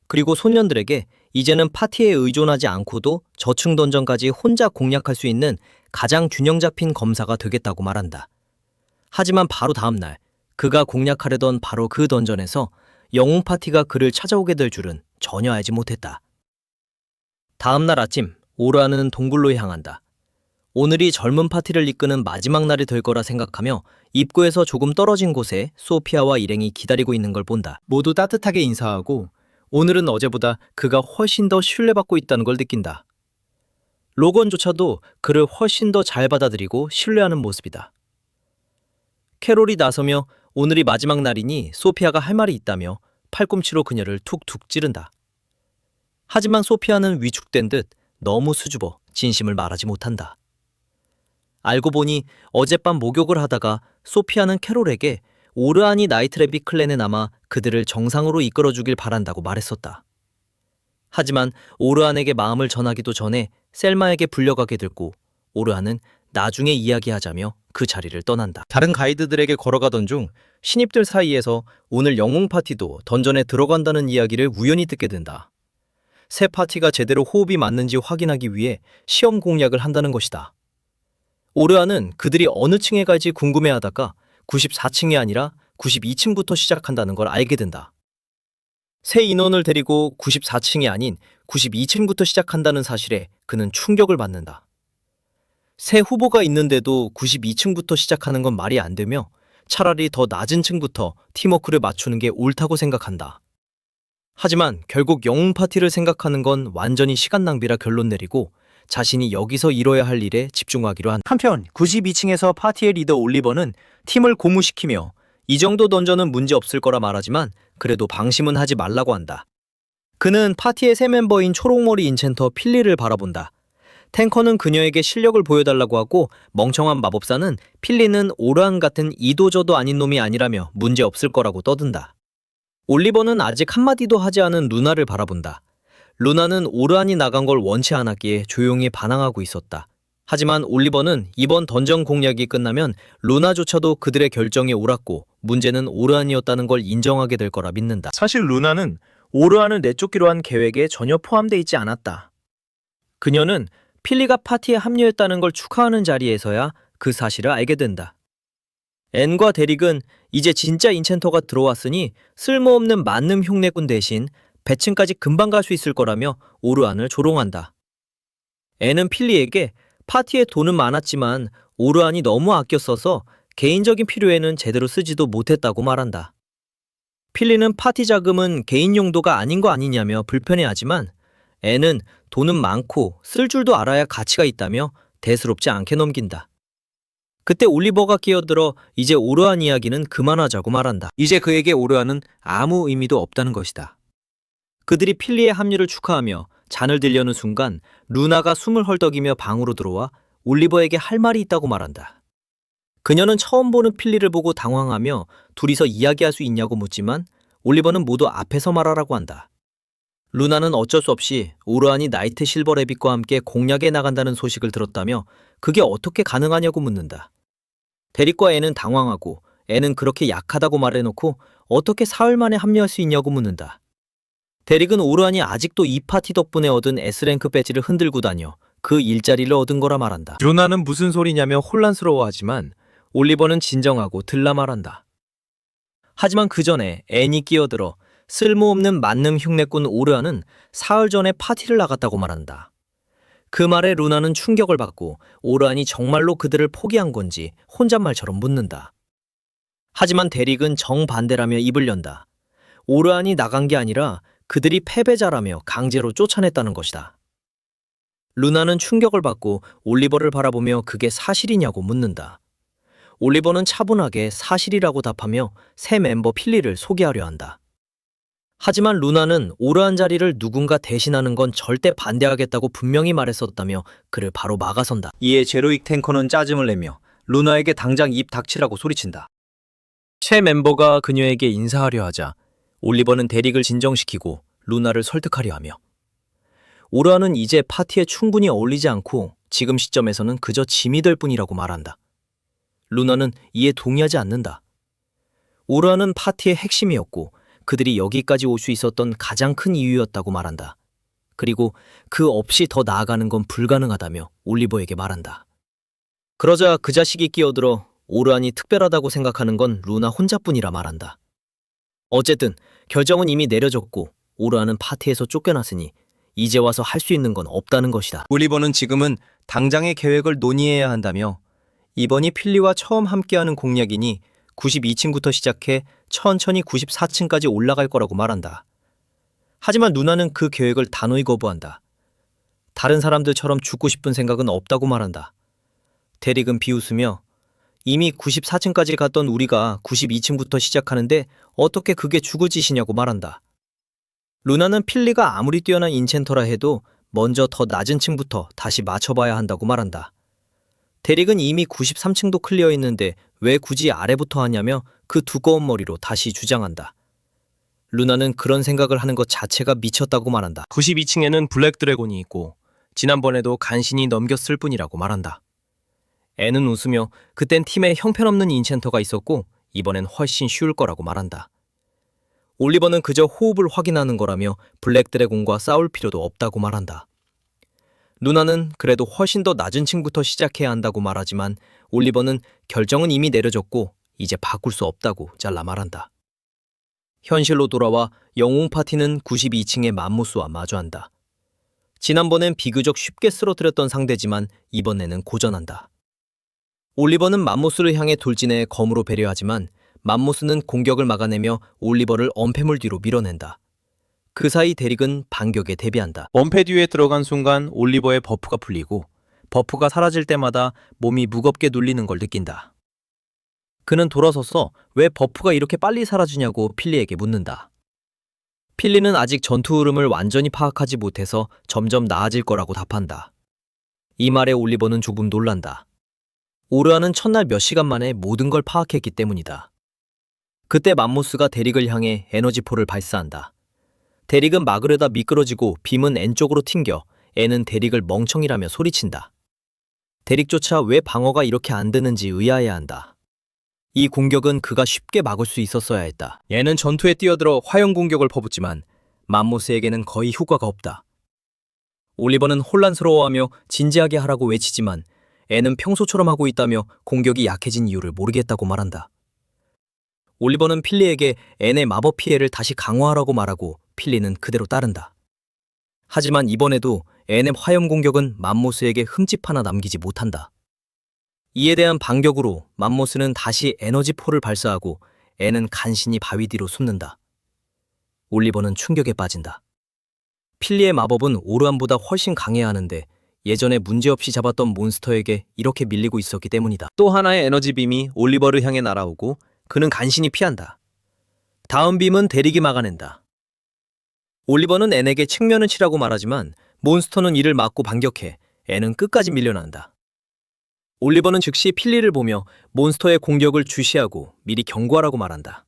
그리고 소년들에게 이제는 파티에 의존하지 않고도 저층 던전까지 혼자 공략할 수 있는 가장 균형 잡힌 검사가 되겠다고 말한다. 하지만 바로 다음 날 그가 공략하려던 바로 그 던전에서 영웅 파티가 그를 찾아오게 될 줄은 전혀 알지 못했다. 다음 날 아침, 오르아는 동굴로 향한다. 오늘이 젊은 파티를 이끄는 마지막 날이 될 거라 생각하며 입구에서 조금 떨어진 곳에 소피아와 일행이 기다리고 있는 걸 본다. 모두 따뜻하게 인사하고 오늘은 어제보다 그가 훨씬 더 신뢰받고 있다는 걸 느낀다. 로건조차도 그를 훨씬 더 잘 받아들이고 신뢰하는 모습이다. 캐롤이 나서며 오늘이 마지막 날이니 소피아가 할 말이 있다며 팔꿈치로 그녀를 툭툭 찌른다. 하지만 소피아는 위축된 듯 너무 수줍어 진심을 말하지 못한다. 알고 보니 어젯밤 목욕을 하다가 소피아는 캐롤에게 오르아니 나이트래빗 클랜에 남아 그들을 정상으로 이끌어주길 바란다고 말했었다. 하지만 오르안에게 마음을 전하기도 전에 셀마에게 불려가게 됐고 오르안은 나중에 이야기하자며 그 자리를 떠난다. 다른 가이드들에게 걸어가던 중 신입들 사이에서 오늘 영웅 파티도 던전에 들어간다는 이야기를 우연히 듣게 된다. 새 파티가 제대로 호흡이 맞는지 확인하기 위해 시험 공략을 한다는 것이다. 오르아는 그들이 어느 층에 갈지 궁금해하다가 94층이 아니라 92층부터 시작한다는 걸 알게 된다. 새 인원을 데리고 94층이 아닌 92층부터 시작한다는 사실에 그는 충격을 받는다. 새 후보가 있는데도 92층부터 시작하는 건 말이 안 되며 차라리 더 낮은 층부터 팀워크를 맞추는 게 옳다고 생각한다. 하지만 결국 영웅 파티를 생각하는 건 완전히 시간 낭비라 결론 내리고 자신이 여기서 이뤄야 할 일에 집중하기로 한다. 한편 92층에서 파티의 리더 올리버는 팀을 고무시키며 이 정도 던전은 문제 없을 거라 말하지만 그래도 방심은 하지 말라고 한다. 그는 파티의 새 멤버인 초록머리 인챈터 필리를 바라본다. 탱커는 그녀에게 실력을 보여달라고 하고 멍청한 마법사는 필리는 오르안 같은 이도저도 아닌 놈이 아니라며 문제 없을 거라고 떠든다. 올리버는 아직 한마디도 하지 않은 루나를 바라본다. 루나는 오르안이 나간 걸 원치 않았기에 조용히 반항하고 있었다. 하지만 올리버는 이번 던전 공략이 끝나면 루나조차도 그들의 결정에 옳았고 문제는 오르안이었다는 걸 인정하게 될 거라 믿는다. 사실 루나는 오르안을 내쫓기로 한 계획에 전혀 포함되어 있지 않았다. 그녀는 필리가 파티에 합류했다는 걸 축하하는 자리에서야 그 사실을 알게 된다. 앤과 데릭은 이제 진짜 인챈터가 들어왔으니 쓸모없는 만능 흉내꾼 대신 배층까지 금방 갈 수 있을 거라며 오르안을 조롱한다. 앤은 필리에게 파티에 돈은 많았지만 오르안이 너무 아껴 써서 개인적인 필요에는 제대로 쓰지도 못했다고 말한다. 필리는 파티 자금은 개인 용도가 아닌 거 아니냐며 불편해하지만 앤은 돈은 많고 쓸 줄도 알아야 가치가 있다며 대수롭지 않게 넘긴다. 그때 올리버가 끼어들어 이제 오르안 이야기는 그만하자고 말한다. 이제 그에게 오르안은 아무 의미도 없다는 것이다. 그들이 필리의 합류를 축하하며 잔을 들려는 순간 루나가 숨을 헐떡이며 방으로 들어와 올리버에게 할 말이 있다고 말한다. 그녀는 처음 보는 필리를 보고 당황하며 둘이서 이야기할 수 있냐고 묻지만 올리버는 모두 앞에서 말하라고 한다. 루나는 어쩔 수 없이 오르안이 나이트 실버 레빗과 함께 공략에 나간다는 소식을 들었다며 그게 어떻게 가능하냐고 묻는다. 데릭과 앤은 당황하고 앤은 그렇게 약하다고 말해놓고 어떻게 사흘 만에 합류할 수 있냐고 묻는다. 데릭은 오르안이 아직도 이 파티 덕분에 얻은 S랭크 배지를 흔들고 다녀 그 일자리를 얻은 거라 말한다. 루나는 무슨 소리냐며 혼란스러워하지만 올리버는 진정하고 들라 말한다. 하지만 그 전에 앤이 끼어들어 쓸모없는 만능 흉내꾼 오르안은 사흘 전에 파티를 나갔다고 말한다. 그 말에 루나는 충격을 받고 오르안이 정말로 그들을 포기한 건지 혼잣말처럼 묻는다. 하지만 데릭은 정반대라며 입을 연다. 오르안이 나간 게 아니라 그들이 패배자라며 강제로 쫓아냈다는 것이다. 루나는 충격을 받고 올리버를 바라보며 그게 사실이냐고 묻는다. 올리버는 차분하게 사실이라고 답하며 새 멤버 필리를 소개하려 한다. 하지만 루나는 오르안 자리를 누군가 대신하는 건 절대 반대하겠다고 분명히 말했었다며 그를 바로 막아선다. 이에 제로익 탱커는 짜증을 내며 루나에게 당장 입 닥치라고 소리친다. 새 멤버가 그녀에게 인사하려 하자 올리버는 데릭을 진정시키고 루나를 설득하려 하며 오르안은 이제 파티에 충분히 어울리지 않고 지금 시점에서는 그저 짐이 될 뿐이라고 말한다. 루나는 이에 동의하지 않는다. 오르안은 파티의 핵심이었고 그들이 여기까지 올 수 있었던 가장 큰 이유였다고 말한다. 그리고 그 없이 더 나아가는 건 불가능하다며 올리버에게 말한다. 그러자 그 자식이 끼어들어 오르안이 특별하다고 생각하는 건 루나 혼자뿐이라 말한다. 어쨌든 결정은 이미 내려졌고 오르안은 파티에서 쫓겨났으니 이제 와서 할 수 있는 건 없다는 것이다. 올리버는 지금은 당장의 계획을 논의해야 한다며 이번이 필리와 처음 함께하는 공략이니 92층부터 시작해 천천히 94층까지 올라갈 거라고 말한다. 하지만 누나는 그 계획을 단호히 거부한다. 다른 사람들처럼 죽고 싶은 생각은 없다고 말한다. 데릭은 비웃으며 이미 94층까지 갔던 우리가 92층부터 시작하는데 어떻게 그게 죽을 짓이냐고 말한다. 루나는 필리가 아무리 뛰어난 인챈터라 해도 먼저 더 낮은 층부터 다시 맞춰봐야 한다고 말한다. 데릭은 이미 93층도 클리어했는데 왜 굳이 아래부터 하냐며 그 두꺼운 머리로 다시 주장한다. 루나는 그런 생각을 하는 것 자체가 미쳤다고 말한다. 92층에는 블랙 드래곤이 있고 지난번에도 간신히 넘겼을 뿐이라고 말한다. 애는 웃으며 그땐 팀에 형편없는 인챈터가 있었고 이번엔 훨씬 쉬울 거라고 말한다. 올리버는 그저 호흡을 확인하는 거라며 블랙 드래곤과 싸울 필요도 없다고 말한다. 루나는 그래도 훨씬 더 낮은 층부터 시작해야 한다고 말하지만 올리버는 결정은 이미 내려졌고 이제 바꿀 수 없다고 잘라 말한다. 현실로 돌아와 영웅 파티는 92층의 맘모스와 마주한다. 지난번엔 비교적 쉽게 쓰러뜨렸던 상대지만 이번에는 고전한다. 올리버는 맘모스를 향해 돌진해 검으로 배려하지만 맘모스는 공격을 막아내며 올리버를 엄폐물 뒤로 밀어낸다. 그 사이 데릭은 반격에 대비한다. 원패 뒤에 들어간 순간 올리버의 버프가 풀리고 버프가 사라질 때마다 몸이 무겁게 눌리는 걸 느낀다. 그는 돌아서서 왜 버프가 이렇게 빨리 사라지냐고 필리에게 묻는다. 필리는 아직 전투 흐름을 완전히 파악하지 못해서 점점 나아질 거라고 답한다. 이 말에 올리버는 조금 놀란다. 오르아는 첫날 몇 시간 만에 모든 걸 파악했기 때문이다. 그때 맘모스가 데릭을 향해 에너지포를 발사한다. 데릭은 막으려다 미끄러지고 빔은 N 쪽으로 튕겨 N은 데릭을 멍청이라며 소리친다. 데릭조차 왜 방어가 이렇게 안 되는지 의아해한다. 이 공격은 그가 쉽게 막을 수 있었어야 했다. 얘는 전투에 뛰어들어 화염 공격을 퍼붓지만 맘모스에게는 거의 효과가 없다. 올리버는 혼란스러워하며 진지하게 하라고 외치지만 N은 평소처럼 하고 있다며 공격이 약해진 이유를 모르겠다고 말한다. 올리버는 필리에게 N의 마법 피해를 다시 강화하라고 말하고 필리는 그대로 따른다. 하지만 이번에도 N의 화염 공격은 맘모스에게 흠집 하나 남기지 못한다. 이에 대한 반격으로 맘모스는 다시 에너지포를 발사하고 N은 간신히 바위 뒤로 숨는다. 올리버는 충격에 빠진다. 필리의 마법은 오르안보다 훨씬 강해야 하는데 예전에 문제없이 잡았던 몬스터에게 이렇게 밀리고 있었기 때문이다. 또 하나의 에너지 빔이 올리버를 향해 날아오고 그는 간신히 피한다. 다음 빔은 데릭이 막아낸다. 올리버는 N에게 측면을 치라고 말하지만 몬스터는 이를 막고 반격해 N은 끝까지 밀려난다. 올리버는 즉시 필리를 보며 몬스터의 공격을 주시하고 미리 경고하라고 말한다.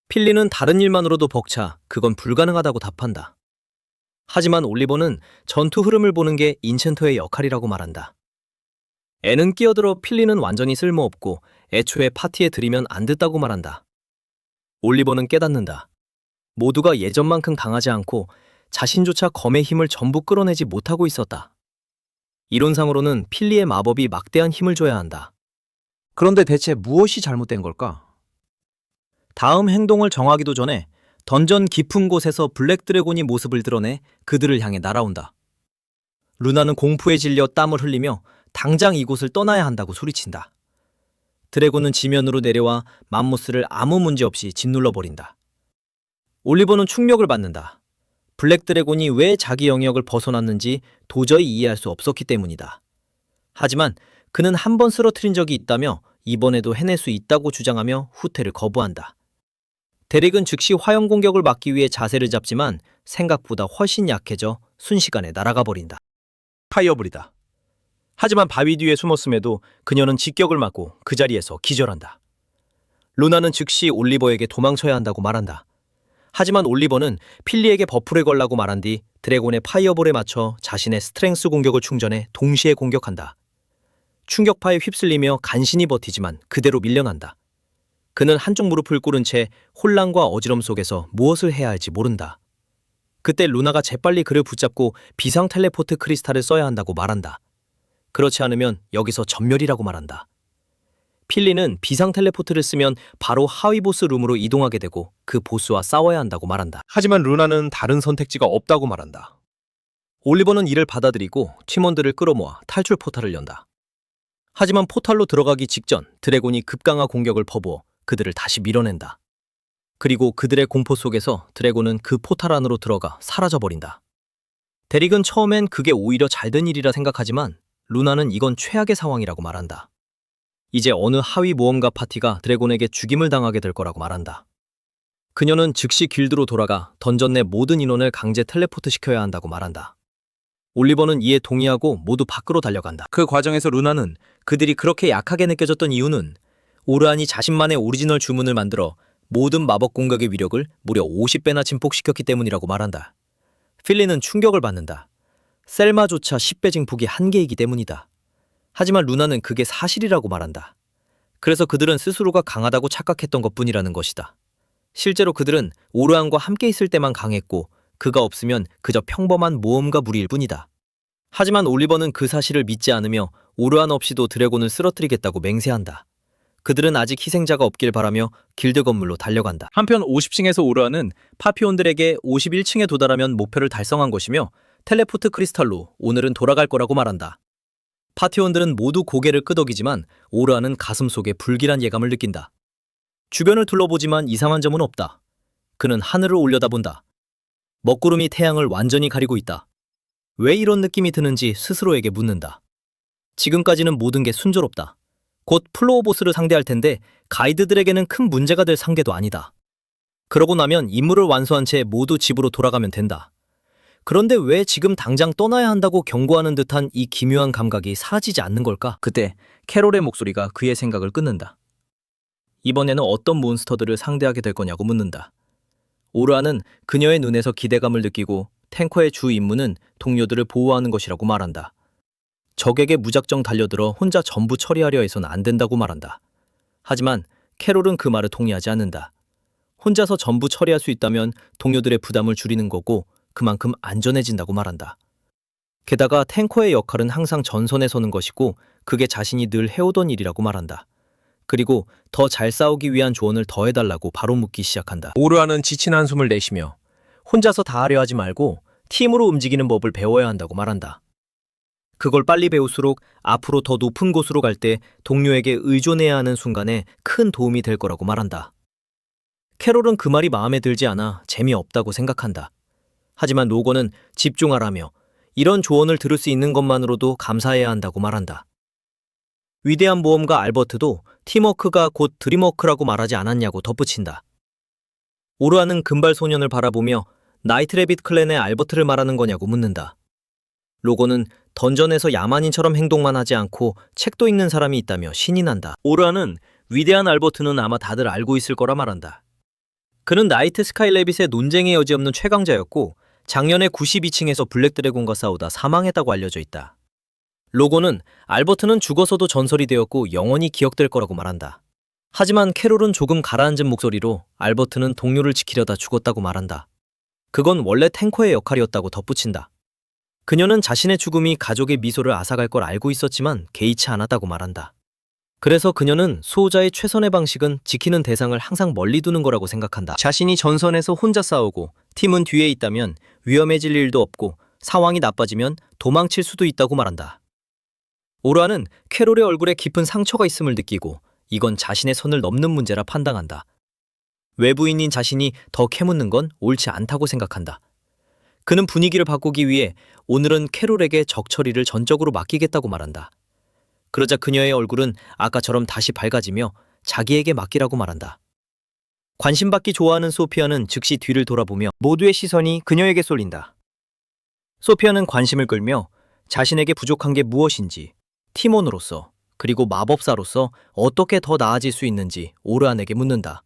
필리는 다른 일만으로도 벅차 그건 불가능하다고 답한다. 하지만 올리버는 전투 흐름을 보는 게 인챈터의 역할이라고 말한다. N은 끼어들어 필리는 완전히 쓸모없고 애초에 파티에 들이면 안 됐다고 말한다. 올리버는 깨닫는다. 모두가 예전만큼 강하지 않고 자신조차 검의 힘을 전부 끌어내지 못하고 있었다. 이론상으로는 필리의 마법이 막대한 힘을 줘야 한다. 그런데 대체 무엇이 잘못된 걸까? 다음 행동을 정하기도 전에 던전 깊은 곳에서 블랙 드래곤이 모습을 드러내 그들을 향해 날아온다. 루나는 공포에 질려 땀을 흘리며 당장 이곳을 떠나야 한다고 소리친다. 드래곤은 지면으로 내려와 맘모스를 아무 문제 없이 짓눌러버린다. 올리버는 충격을 받는다. 블랙 드래곤이 왜 자기 영역을 벗어났는지 도저히 이해할 수 없었기 때문이다. 하지만 그는 한 번 쓰러뜨린 적이 있다며 이번에도 해낼 수 있다고 주장하며 후퇴를 거부한다. 데릭은 즉시 화염 공격을 막기 위해 자세를 잡지만 생각보다 훨씬 약해져 순식간에 날아가 버린다. 파이어블이다. 하지만 바위 뒤에 숨었음에도 그녀는 직격을 맞고 그 자리에서 기절한다. 루나는 즉시 올리버에게 도망쳐야 한다고 말한다. 하지만 올리버는 필리에게 버프를 걸라고 말한 뒤 드래곤의 파이어볼에 맞춰 자신의 스트렝스 공격을 충전해 동시에 공격한다. 충격파에 휩쓸리며 간신히 버티지만 그대로 밀려난다. 그는 한쪽 무릎을 꿇은 채 혼란과 어지럼 속에서 무엇을 해야 할지 모른다. 그때 루나가 재빨리 그를 붙잡고 비상 텔레포트 크리스탈을 써야 한다고 말한다. 그렇지 않으면 여기서 전멸이라고 말한다. 필리는 비상 텔레포트를 쓰면 바로 하위 보스 룸으로 이동하게 되고 그 보스와 싸워야 한다고 말한다. 하지만 루나는 다른 선택지가 없다고 말한다. 올리버는 이를 받아들이고 팀원들을 끌어모아 탈출 포탈을 연다. 하지만 포탈로 들어가기 직전 드래곤이 급강화 공격을 퍼부어 그들을 다시 밀어낸다. 그리고 그들의 공포 속에서 드래곤은 그 포탈 안으로 들어가 사라져버린다. 데릭은 처음엔 그게 오히려 잘된 일이라 생각하지만 루나는 이건 최악의 상황이라고 말한다. 이제 어느 하위 모험가 파티가 드래곤에게 죽임을 당하게 될 거라고 말한다. 그녀는 즉시 길드로 돌아가 던전 내 모든 인원을 강제 텔레포트 시켜야 한다고 말한다. 올리버는 이에 동의하고 모두 밖으로 달려간다. 그 과정에서 루나는 그들이 그렇게 약하게 느껴졌던 이유는 오르안이 자신만의 오리지널 주문을 만들어 모든 마법 공격의 위력을 무려 50배나 증폭시켰기 때문이라고 말한다. 필리는 충격을 받는다. 셀마조차 10배 증폭이 한계이기 때문이다. 하지만 루나는 그게 사실이라고 말한다. 그래서 그들은 스스로가 강하다고 착각했던 것뿐이라는 것이다. 실제로 그들은 오르안과 함께 있을 때만 강했고 그가 없으면 그저 평범한 모험가 무리일 뿐이다. 하지만 올리버는 그 사실을 믿지 않으며 오르안 없이도 드래곤을 쓰러뜨리겠다고 맹세한다. 그들은 아직 희생자가 없길 바라며 길드 건물로 달려간다. 한편 50층에서 오르안은 파피온들에게 51층에 도달하면 목표를 달성한 것이며 텔레포트 크리스탈로 오늘은 돌아갈 거라고 말한다. 파티원들은 모두 고개를 끄덕이지만 오르안은 가슴속에 불길한 예감을 느낀다. 주변을 둘러보지만 이상한 점은 없다. 그는 하늘을 올려다본다. 먹구름이 태양을 완전히 가리고 있다. 왜 이런 느낌이 드는지 스스로에게 묻는다. 지금까지는 모든 게 순조롭다. 곧 플로어 보스를 상대할 텐데 가이드들에게는 큰 문제가 될 상대도 아니다. 그러고 나면 임무를 완수한 채 모두 집으로 돌아가면 된다. 그런데 왜 지금 당장 떠나야 한다고 경고하는 듯한 이 기묘한 감각이 사라지지 않는 걸까? 그때 캐롤의 목소리가 그의 생각을 끊는다. 이번에는 어떤 몬스터들을 상대하게 될 거냐고 묻는다. 오르안은 그녀의 눈에서 기대감을 느끼고 탱커의 주 임무는 동료들을 보호하는 것이라고 말한다. 적에게 무작정 달려들어 혼자 전부 처리하려 해서는 안 된다고 말한다. 하지만 캐롤은 그 말을 동의하지 않는다. 혼자서 전부 처리할 수 있다면 동료들의 부담을 줄이는 거고 그만큼 안전해진다고 말한다. 게다가 탱커의 역할은 항상 전선에 서는 것이고 그게 자신이 늘 해오던 일이라고 말한다. 그리고 더 잘 싸우기 위한 조언을 더해달라고 바로 묻기 시작한다. 오르안은 지친 한숨을 내쉬며 혼자서 다 하려 하지 말고 팀으로 움직이는 법을 배워야 한다고 말한다. 그걸 빨리 배울수록 앞으로 더 높은 곳으로 갈 때 동료에게 의존해야 하는 순간에 큰 도움이 될 거라고 말한다. 캐롤은 그 말이 마음에 들지 않아 재미없다고 생각한다. 하지만 로건은 집중하라며 이런 조언을 들을 수 있는 것만으로도 감사해야 한다고 말한다. 위대한 모험가 알버트도 팀워크가 곧 드림워크라고 말하지 않았냐고 덧붙인다. 오르안은 금발 소년을 바라보며 나이트래빗 클랜의 알버트를 말하는 거냐고 묻는다. 로건은 던전에서 야만인처럼 행동만 하지 않고 책도 읽는 사람이 있다며 신이 난다. 오르안은 위대한 알버트는 아마 다들 알고 있을 거라 말한다. 그는 나이트 스카이래빗의 논쟁의 여지 없는 최강자였고 작년에 92층에서 블랙 드래곤과 싸우다 사망했다고 알려져 있다. 로건은 알버트는 죽어서도 전설이 되었고 영원히 기억될 거라고 말한다. 하지만 캐롤은 조금 가라앉은 목소리로 알버트는 동료를 지키려다 죽었다고 말한다. 그건 원래 탱커의 역할이었다고 덧붙인다. 그녀는 자신의 죽음이 가족의 미소를 앗아갈 걸 알고 있었지만 개의치 않았다고 말한다. 그래서 그녀는 수호자의 최선의 방식은 지키는 대상을 항상 멀리 두는 거라고 생각한다. 자신이 전선에서 혼자 싸우고 팀은 뒤에 있다면 위험해질 일도 없고 상황이 나빠지면 도망칠 수도 있다고 말한다. 오르안은 캐롤의 얼굴에 깊은 상처가 있음을 느끼고 이건 자신의 선을 넘는 문제라 판단한다. 외부인인 자신이 더 캐묻는 건 옳지 않다고 생각한다. 그는 분위기를 바꾸기 위해 오늘은 캐롤에게 적처리를 전적으로 맡기겠다고 말한다. 그러자 그녀의 얼굴은 아까처럼 다시 밝아지며 자기에게 맡기라고 말한다. 관심받기 좋아하는 소피아는 즉시 뒤를 돌아보며 모두의 시선이 그녀에게 쏠린다. 소피아는 관심을 끌며 자신에게 부족한 게 무엇인지, 팀원으로서 그리고 마법사로서 어떻게 더 나아질 수 있는지 오르안에게 묻는다.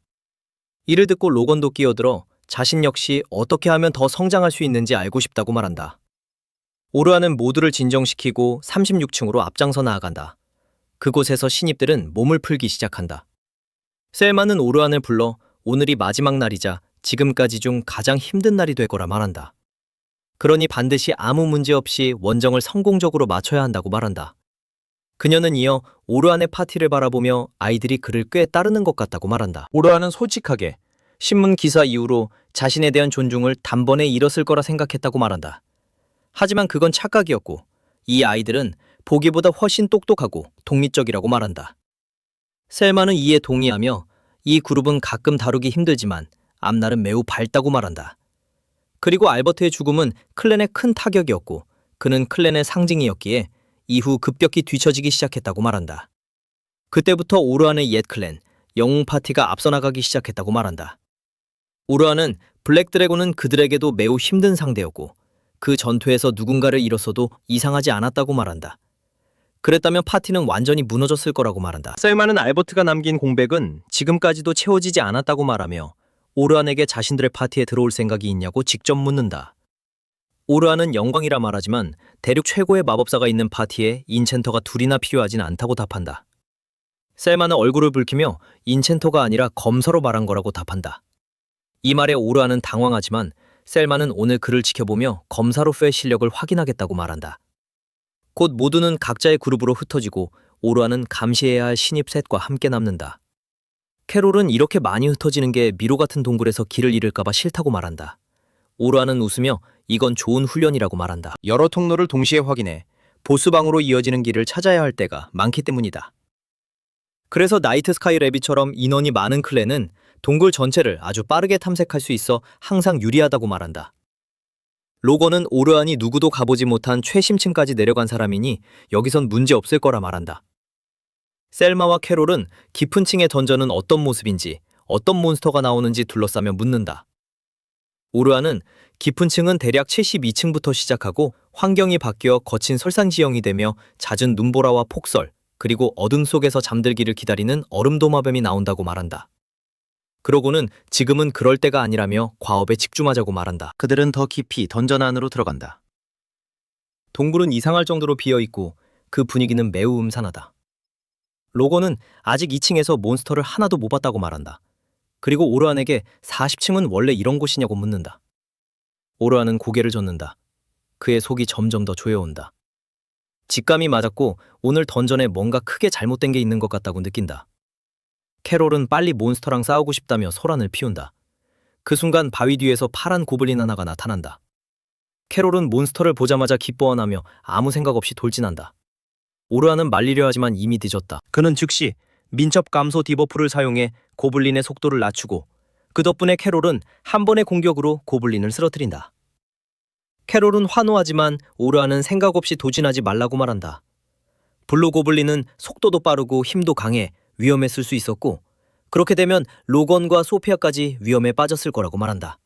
이를 듣고 로건도 끼어들어 자신 역시 어떻게 하면 더 성장할 수 있는지 알고 싶다고 말한다. 오르안은 모두를 진정시키고 36층으로 앞장서 나아간다. 그곳에서 신입들은 몸을 풀기 시작한다. 셀마는 오르안을 불러 오늘이 마지막 날이자 지금까지 중 가장 힘든 날이 될 거라 말한다. 그러니 반드시 아무 문제 없이 원정을 성공적으로 마쳐야 한다고 말한다. 그녀는 이어 오르안의 파티를 바라보며 아이들이 그를 꽤 따르는 것 같다고 말한다. 오르안은 솔직하게 신문 기사 이후로 자신에 대한 존중을 단번에 잃었을 거라 생각했다고 말한다. 하지만 그건 착각이었고 이 아이들은 보기보다 훨씬 똑똑하고 독립적이라고 말한다. 셀마는 이에 동의하며 이 그룹은 가끔 다루기 힘들지만 앞날은 매우 밝다고 말한다. 그리고 알버트의 죽음은 클랜에 큰 타격이었고 그는 클랜의 상징이었기에 이후 급격히 뒤처지기 시작했다고 말한다. 그때부터 오르안의 옛 클랜, 영웅 파티가 앞서 나가기 시작했다고 말한다. 오르안은 블랙 드래곤은 그들에게도 매우 힘든 상대였고 그 전투에서 누군가를 잃었어도 이상하지 않았다고 말한다. 그랬다면 파티는 완전히 무너졌을 거라고 말한다. 셀마는 알버트가 남긴 공백은 지금까지도 채워지지 않았다고 말하며 오르안에게 자신들의 파티에 들어올 생각이 있냐고 직접 묻는다. 오르안은 영광이라 말하지만 대륙 최고의 마법사가 있는 파티에 인챈터가 둘이나 필요하진 않다고 답한다. 셀마는 얼굴을 붉히며 인챈터가 아니라 검사로 말한 거라고 답한다. 이 말에 오르안은 당황하지만 셀마는 오늘 그를 지켜보며 검사로서의 실력을 확인하겠다고 말한다. 곧 모두는 각자의 그룹으로 흩어지고 오르안은 감시해야 할 신입 셋과 함께 남는다. 캐롤은 이렇게 많이 흩어지는 게 미로 같은 동굴에서 길을 잃을까봐 싫다고 말한다. 오르안은 웃으며 이건 좋은 훈련이라고 말한다. 여러 통로를 동시에 확인해 보스방으로 이어지는 길을 찾아야 할 때가 많기 때문이다. 그래서 나이트 스카이 래비처럼 인원이 많은 클랜은 동굴 전체를 아주 빠르게 탐색할 수 있어 항상 유리하다고 말한다. 로건은 오르안이 누구도 가보지 못한 최심층까지 내려간 사람이니 여기선 문제 없을 거라 말한다. 셀마와 캐롤은 깊은 층의 던전은 어떤 모습인지, 어떤 몬스터가 나오는지 둘러싸며 묻는다. 오르안은 깊은 층은 대략 72층부터 시작하고 환경이 바뀌어 거친 설상지형이 되며 잦은 눈보라와 폭설, 그리고 어둠 속에서 잠들기를 기다리는 얼음도마뱀이 나온다고 말한다. 그러고는 지금은 그럴 때가 아니라며 과업에 집중하자고 말한다. 그들은 더 깊이 던전 안으로 들어간다. 동굴은 이상할 정도로 비어있고 그 분위기는 매우 음산하다. 로건은 아직 2층에서 몬스터를 하나도 못 봤다고 말한다. 그리고 오르안에게 40층은 원래 이런 곳이냐고 묻는다. 오르안은 고개를 젓는다. 그의 속이 점점 더 조여온다. 직감이 맞았고 오늘 던전에 뭔가 크게 잘못된 게 있는 것 같다고 느낀다. 캐롤은 빨리 몬스터랑 싸우고 싶다며 소란을 피운다. 그 순간 바위 뒤에서 파란 고블린 하나가 나타난다. 캐롤은 몬스터를 보자마자 기뻐하며 아무 생각 없이 돌진한다. 오르안은 말리려 하지만 이미 늦었다. 그는 즉시 민첩 감소 디버프를 사용해 고블린의 속도를 낮추고 그 덕분에 캐롤은 한 번의 공격으로 고블린을 쓰러뜨린다. 캐롤은 환호하지만 오르안은 생각 없이 도진하지 말라고 말한다. 블루 고블린은 속도도 빠르고 힘도 강해 위험했을 수 있었고 그렇게 되면 로건과 소피아까지 위험에 빠졌을 거라고 말한다.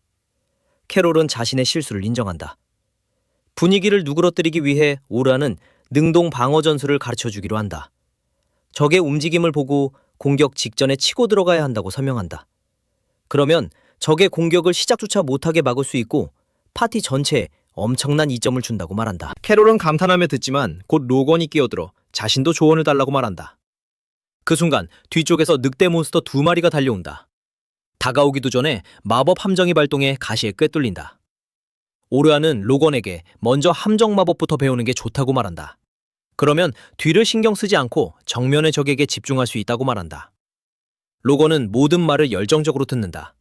캐롤은 자신의 실수를 인정한다. 분위기를 누그러뜨리기 위해 오르안은 능동 방어 전술을 가르쳐주기로 한다. 적의 움직임을 보고 공격 직전에 치고 들어가야 한다고 설명한다. 그러면 적의 공격을 시작조차 못하게 막을 수 있고 파티 전체에 엄청난 이점을 준다고 말한다. 캐롤은 감탄하며 듣지만 곧 로건이 끼어들어 자신도 조언을 달라고 말한다. 그 순간 뒤쪽에서 늑대 몬스터 2마리가 달려온다. 다가오기도 전에 마법 함정이 발동해 가시에 꿰뚫린다. 오르안은 로건에게 먼저 함정 마법부터 배우는 게 좋다고 말한다. 그러면 뒤를 신경 쓰지 않고 정면의 적에게 집중할 수 있다고 말한다. 로건은 모든 말을 열정적으로 듣는다.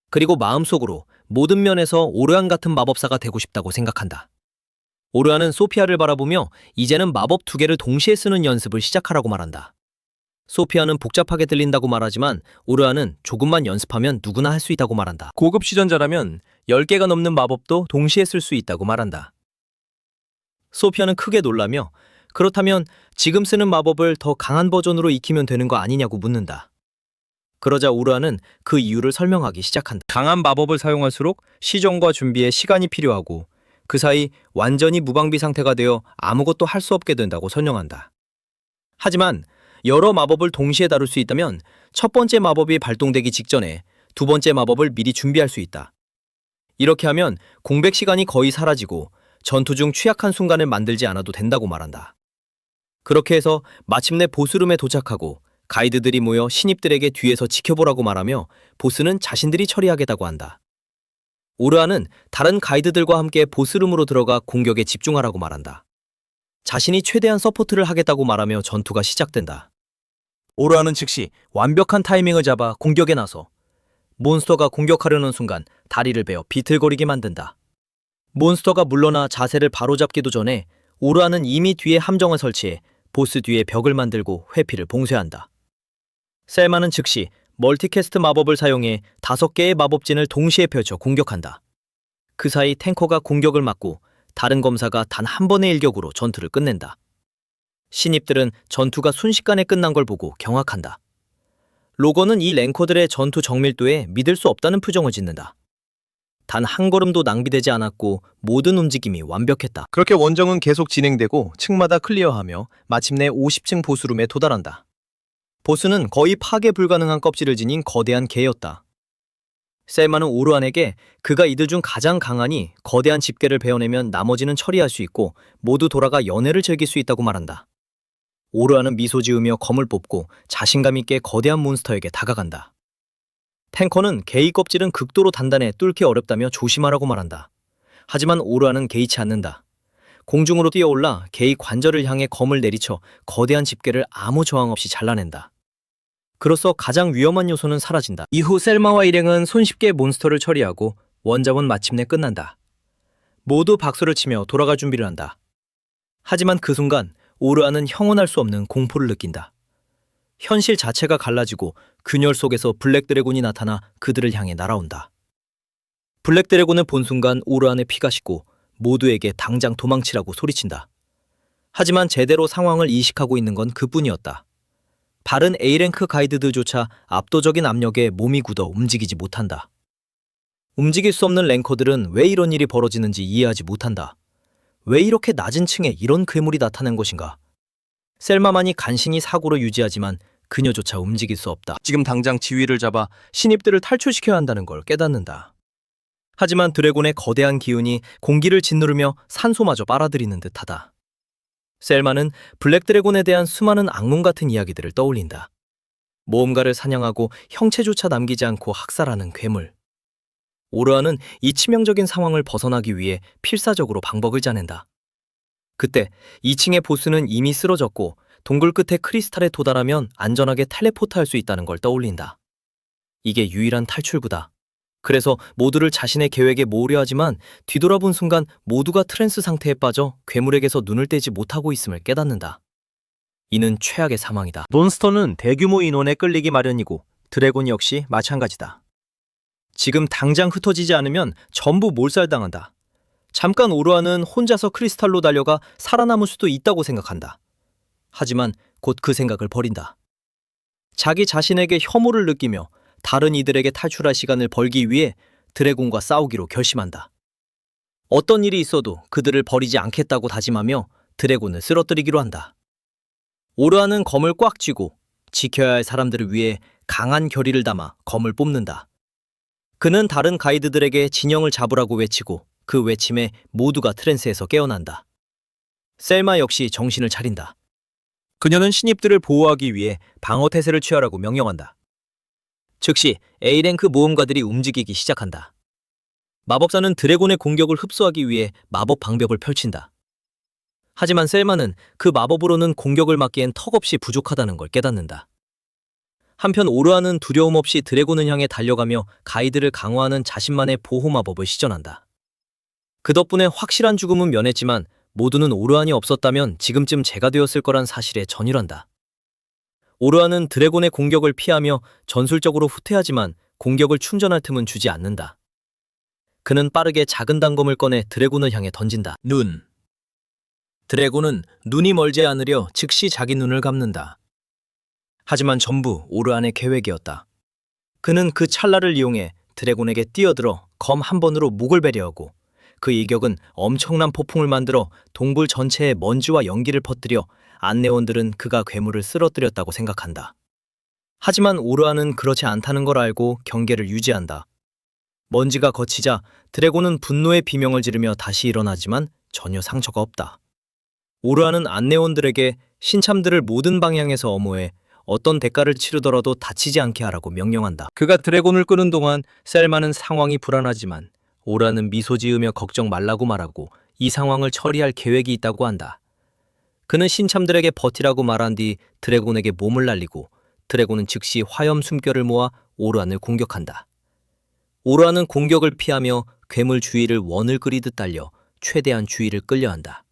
그리고 마음속으로 모든 면에서 오르안 같은 마법사가 되고 싶다고 생각한다. 오르안은 소피아를 바라보며 이제는 마법 2개를 동시에 쓰는 연습을 시작하라고 말한다. 소피아는 복잡하게 들린다고 말하지만 오르안은 조금만 연습하면 누구나 할 수 있다고 말한다. 고급 시전자라면 10개가 넘는 마법도 동시에 쓸 수 있다고 말한다. 소피아는 크게 놀라며 그렇다면 지금 쓰는 마법을 더 강한 버전으로 익히면 되는 거 아니냐고 묻는다. 그러자 오르안은 그 이유를 설명하기 시작한다. 강한 마법을 사용할수록 시전과 준비에 시간이 필요하고 그 사이 완전히 무방비 상태가 되어 아무것도 할 수 없게 된다고 설명한다. 하지만 여러 마법을 동시에 다룰 수 있다면 첫 번째 마법이 발동되기 직전에 두 번째 마법을 미리 준비할 수 있다. 이렇게 하면 공백 시간이 거의 사라지고 전투 중 취약한 순간을 만들지 않아도 된다고 말한다. 그렇게 해서 마침내 보스룸에 도착하고 가이드들이 모여 신입들에게 뒤에서 지켜보라고 말하며 보스는 자신들이 처리하겠다고 한다. 오르안은 다른 가이드들과 함께 보스룸으로 들어가 공격에 집중하라고 말한다. 자신이 최대한 서포트를 하겠다고 말하며 전투가 시작된다. 오르아는 즉시 완벽한 타이밍을 잡아 공격에 나서 몬스터가 공격하려는 순간 다리를 베어 비틀거리게 만든다. 몬스터가 물러나 자세를 바로잡기도 전에 오르아는 이미 뒤에 함정을 설치해 보스 뒤에 벽을 만들고 회피를 봉쇄한다. 셀마는 즉시 멀티캐스트 마법을 사용해 5개의 마법진을 동시에 펼쳐 공격한다. 그 사이 탱커가 공격을 막고 다른 검사가 단 한 번의 일격으로 전투를 끝낸다. 신입들은 전투가 순식간에 끝난 걸 보고 경악한다. 로건은 이 랭커들의 전투 정밀도에 믿을 수 없다는 표정을 짓는다. 단 한 걸음도 낭비되지 않았고 모든 움직임이 완벽했다. 그렇게 원정은 계속 진행되고 층마다 클리어하며 마침내 50층 보스룸에 도달한다. 보스는 거의 파괴 불가능한 껍질을 지닌 거대한 개였다. 셀마는 오르안에게 그가 이들 중 가장 강하니 거대한 집게를 베어내면 나머지는 처리할 수 있고 모두 돌아가 연애를 즐길 수 있다고 말한다. 오르안은 미소 지으며 검을 뽑고 자신감 있게 거대한 몬스터에게 다가간다. 탱커는 개의 껍질은 극도로 단단해 뚫기 어렵다며 조심하라고 말한다. 하지만 오르안은 개의치 않는다. 공중으로 뛰어올라 개의 관절을 향해 검을 내리쳐 거대한 집게를 아무 저항 없이 잘라낸다. 그로써 가장 위험한 요소는 사라진다. 이후 셀마와 일행은 손쉽게 몬스터를 처리하고 원작은 마침내 끝난다. 모두 박수를 치며 돌아갈 준비를 한다. 하지만 그 순간 오르아는 형언할 수 없는 공포를 느낀다. 현실 자체가 갈라지고 균열 속에서 블랙 드래곤이 나타나 그들을 향해 날아온다. 블랙 드래곤을 본 순간 오르안의 피가 식고 모두에게 당장 도망치라고 소리친다. 하지만 제대로 상황을 인식하고 있는 건 그뿐이었다. 바른 A랭크 가이드들조차 압도적인 압력에 몸이 굳어 움직이지 못한다. 움직일 수 없는 랭커들은 왜 이런 일이 벌어지는지 이해하지 못한다. 왜 이렇게 낮은 층에 이런 괴물이 나타난 것인가? 셀마만이 간신히 사고를 유지하지만 그녀조차 움직일 수 없다. 지금 당장 지휘를 잡아 신입들을 탈출시켜야 한다는 걸 깨닫는다. 하지만 드래곤의 거대한 기운이 공기를 짓누르며 산소마저 빨아들이는 듯하다. 셀마는 블랙 드래곤에 대한 수많은 악몽 같은 이야기들을 떠올린다. 모험가를 사냥하고 형체조차 남기지 않고 학살하는 괴물. 오르아는 이 치명적인 상황을 벗어나기 위해 필사적으로 방법을 짜낸다. 그때 2층의 보스는 이미 쓰러졌고 동굴 끝에 크리스탈에 도달하면 안전하게 텔레포트할 수 있다는 걸 떠올린다. 이게 유일한 탈출구다. 그래서 모두를 자신의 계획에 모으려 하지만 뒤돌아본 순간 모두가 트랜스 상태에 빠져 괴물에게서 눈을 떼지 못하고 있음을 깨닫는다. 이는 최악의 상황이다. 몬스터는 대규모 인원에 끌리기 마련이고 드래곤 역시 마찬가지다. 지금 당장 흩어지지 않으면 전부 몰살당한다. 잠깐 오르아는 혼자서 크리스탈로 달려가 살아남을 수도 있다고 생각한다. 하지만 곧 그 생각을 버린다. 자기 자신에게 혐오를 느끼며 다른 이들에게 탈출할 시간을 벌기 위해 드래곤과 싸우기로 결심한다. 어떤 일이 있어도 그들을 버리지 않겠다고 다짐하며 드래곤을 쓰러뜨리기로 한다. 오르아는 검을 꽉 쥐고 지켜야 할 사람들을 위해 강한 결의를 담아 검을 뽑는다. 그는 다른 가이드들에게 진영을 잡으라고 외치고 그 외침에 모두가 트랜스에서 깨어난다. 셀마 역시 정신을 차린다. 그녀는 신입들을 보호하기 위해 방어 태세를 취하라고 명령한다. 즉시 A랭크 모험가들이 움직이기 시작한다. 마법사는 드래곤의 공격을 흡수하기 위해 마법 방벽을 펼친다. 하지만 셀마는 그 마법으로는 공격을 막기엔 턱없이 부족하다는 걸 깨닫는다. 한편 오르아는 두려움 없이 드래곤을 향해 달려가며 가이드를 강화하는 자신만의 보호 마법을 시전한다. 그 덕분에 확실한 죽음은 면했지만 모두는 오르안이 없었다면 지금쯤 제가 되었을 거란 사실에 전율한다. 오르아는 드래곤의 공격을 피하며 전술적으로 후퇴하지만 공격을 충전할 틈은 주지 않는다. 그는 빠르게 작은 단검을 꺼내 드래곤을 향해 던진다. 눈. 드래곤은 눈이 멀지 않으려 즉시 자기 눈을 감는다. 하지만 전부 오르안의 계획이었다. 그는 그 찰나를 이용해 드래곤에게 뛰어들어 검 한 번으로 목을 베려하고 그 일격은 엄청난 폭풍을 만들어 동굴 전체에 먼지와 연기를 퍼뜨려 안내원들은 그가 괴물을 쓰러뜨렸다고 생각한다. 하지만 오르아는 그렇지 않다는 걸 알고 경계를 유지한다. 먼지가 걷히자 드래곤은 분노의 비명을 지르며 다시 일어나지만 전혀 상처가 없다. 오르아는 안내원들에게 신참들을 모든 방향에서 엄호해 어떤 대가를 치르더라도 다치지 않게 하라고 명령한다. 그가 드래곤을 끄는 동안 셀마는 상황이 불안하지만 오르아는 미소 지으며 걱정 말라고 말하고 이 상황을 처리할 계획이 있다고 한다. 그는 신참들에게 버티라고 말한 뒤 드래곤에게 몸을 날리고 드래곤은 즉시 화염 숨결을 모아 오르안을 공격한다. 오르안은 공격을 피하며 괴물 주위를 원을 그리듯 달려 최대한 주위를 끌려한다.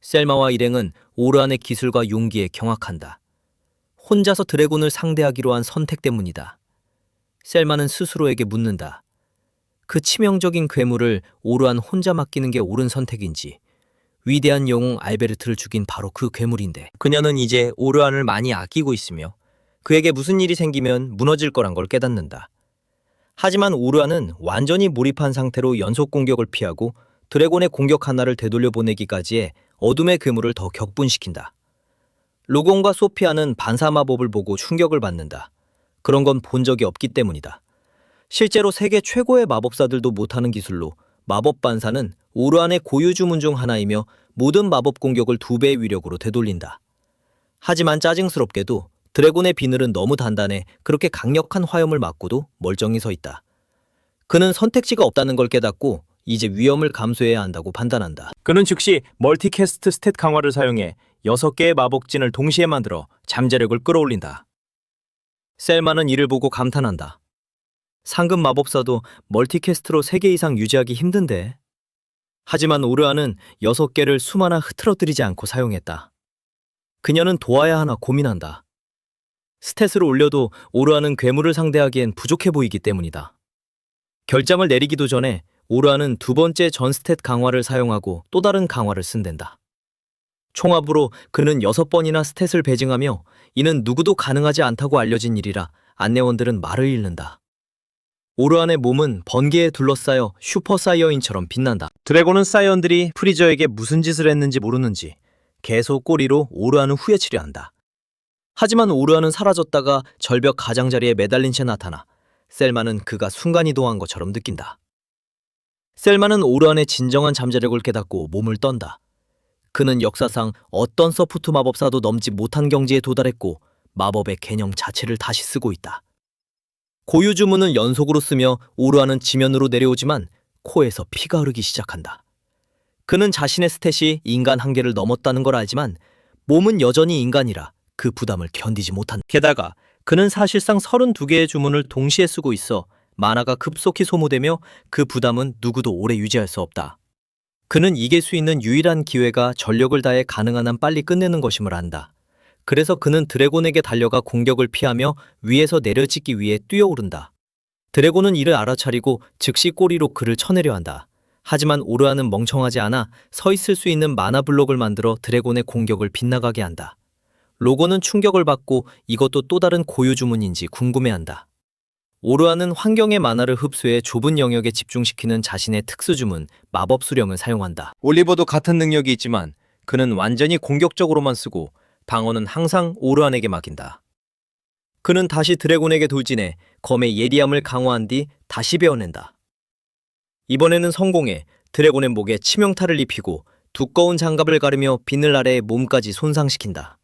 셀마와 일행은 오르안의 기술과 용기에 경악한다. 혼자서 드래곤을 상대하기로 한 선택 때문이다. 셀마는 스스로에게 묻는다. 그 치명적인 괴물을 오르안 혼자 맡기는 게 옳은 선택인지, 위대한 영웅 알베르트를 죽인 바로 그 괴물인데 그녀는 이제 오르안을 많이 아끼고 있으며 그에게 무슨 일이 생기면 무너질 거란 걸 깨닫는다. 하지만 오르안은 완전히 몰입한 상태로 연속 공격을 피하고 드래곤의 공격 하나를 되돌려 보내기까지의 어둠의 괴물을 더 격분시킨다. 로곤과 소피아는 반사 마법을 보고 충격을 받는다. 그런 건 본 적이 없기 때문이다. 실제로 세계 최고의 마법사들도 못하는 기술로 마법 반사는 오르안의 고유 주문 중 하나이며 모든 마법 공격을 2배의 위력으로 되돌린다. 하지만 짜증스럽게도 드래곤의 비늘은 너무 단단해 그렇게 강력한 화염을 맞고도 멀쩡히 서 있다. 그는 선택지가 없다는 걸 깨닫고 이제 위험을 감수해야 한다고 판단한다. 그는 즉시 멀티캐스트 스탯 강화를 사용해 6개의 마법진을 동시에 만들어 잠재력을 끌어올린다. 셀마는 이를 보고 감탄한다. 상급 마법사도 멀티캐스트로 3개 이상 유지하기 힘든데. 하지만 오르안은 6개를 수마나 흐트러뜨리지 않고 사용했다. 그녀는 도와야 하나 고민한다. 스탯을 올려도 오르안은 괴물을 상대하기엔 부족해 보이기 때문이다. 결정을 내리기도 전에 오르안은 2번째 전 스탯 강화를 사용하고 또 다른 강화를 쓴댄다. 총합으로 그는 6번이나 스탯을 배증하며 이는 누구도 가능하지 않다고 알려진 일이라 안내원들은 말을 잃는다. 오르안의 몸은 번개에 둘러싸여 슈퍼 사이어인처럼 빛난다. 드래곤은 사이언들이 프리저에게 무슨 짓을 했는지 모르는지 계속 꼬리로 오르안을 후려치려 한다. 하지만 오르안은 사라졌다가 절벽 가장자리에 매달린 채 나타나 셀마는 그가 순간이동한 것처럼 느낀다. 셀마는 오르안의 진정한 잠재력을 깨닫고 몸을 떤다. 그는 역사상 어떤 서포트 마법사도 넘지 못한 경지에 도달했고 마법의 개념 자체를 다시 쓰고 있다. 고유 주문을 연속으로 쓰며 오르안은 지면으로 내려오지만 코에서 피가 흐르기 시작한다. 그는 자신의 스탯이 인간 한계를 넘었다는 걸 알지만 몸은 여전히 인간이라 그 부담을 견디지 못한다. 게다가 그는 사실상 32개의 주문을 동시에 쓰고 있어 마나가 급속히 소모되며 그 부담은 누구도 오래 유지할 수 없다. 그는 이길 수 있는 유일한 기회가 전력을 다해 가능한 한 빨리 끝내는 것임을 안다. 그래서 그는 드래곤에게 달려가 공격을 피하며 위에서 내려찍기 위해 뛰어오른다. 드래곤은 이를 알아차리고 즉시 꼬리로 그를 쳐내려 한다. 하지만 오르안은 멍청하지 않아 서 있을 수 있는 마나 블록을 만들어 드래곤의 공격을 빗나가게 한다. 로건은 충격을 받고 이것도 또 다른 고유 주문인지 궁금해한다. 오르안은 환경의 마나를 흡수해 좁은 영역에 집중시키는 자신의 특수 주문 마법 수령을 사용한다. 올리버도 같은 능력이 있지만 그는 완전히 공격적으로만 쓰고 방어는 항상 오르안에게 맡긴다. 그는 다시 드래곤에게 돌진해 검의 예리함을 강화한 뒤 다시 베어낸다. 이번에는 성공해 드래곤의 목에 치명타를 입히고 두꺼운 장갑을 가르며 비늘 아래의 몸까지 손상시킨다.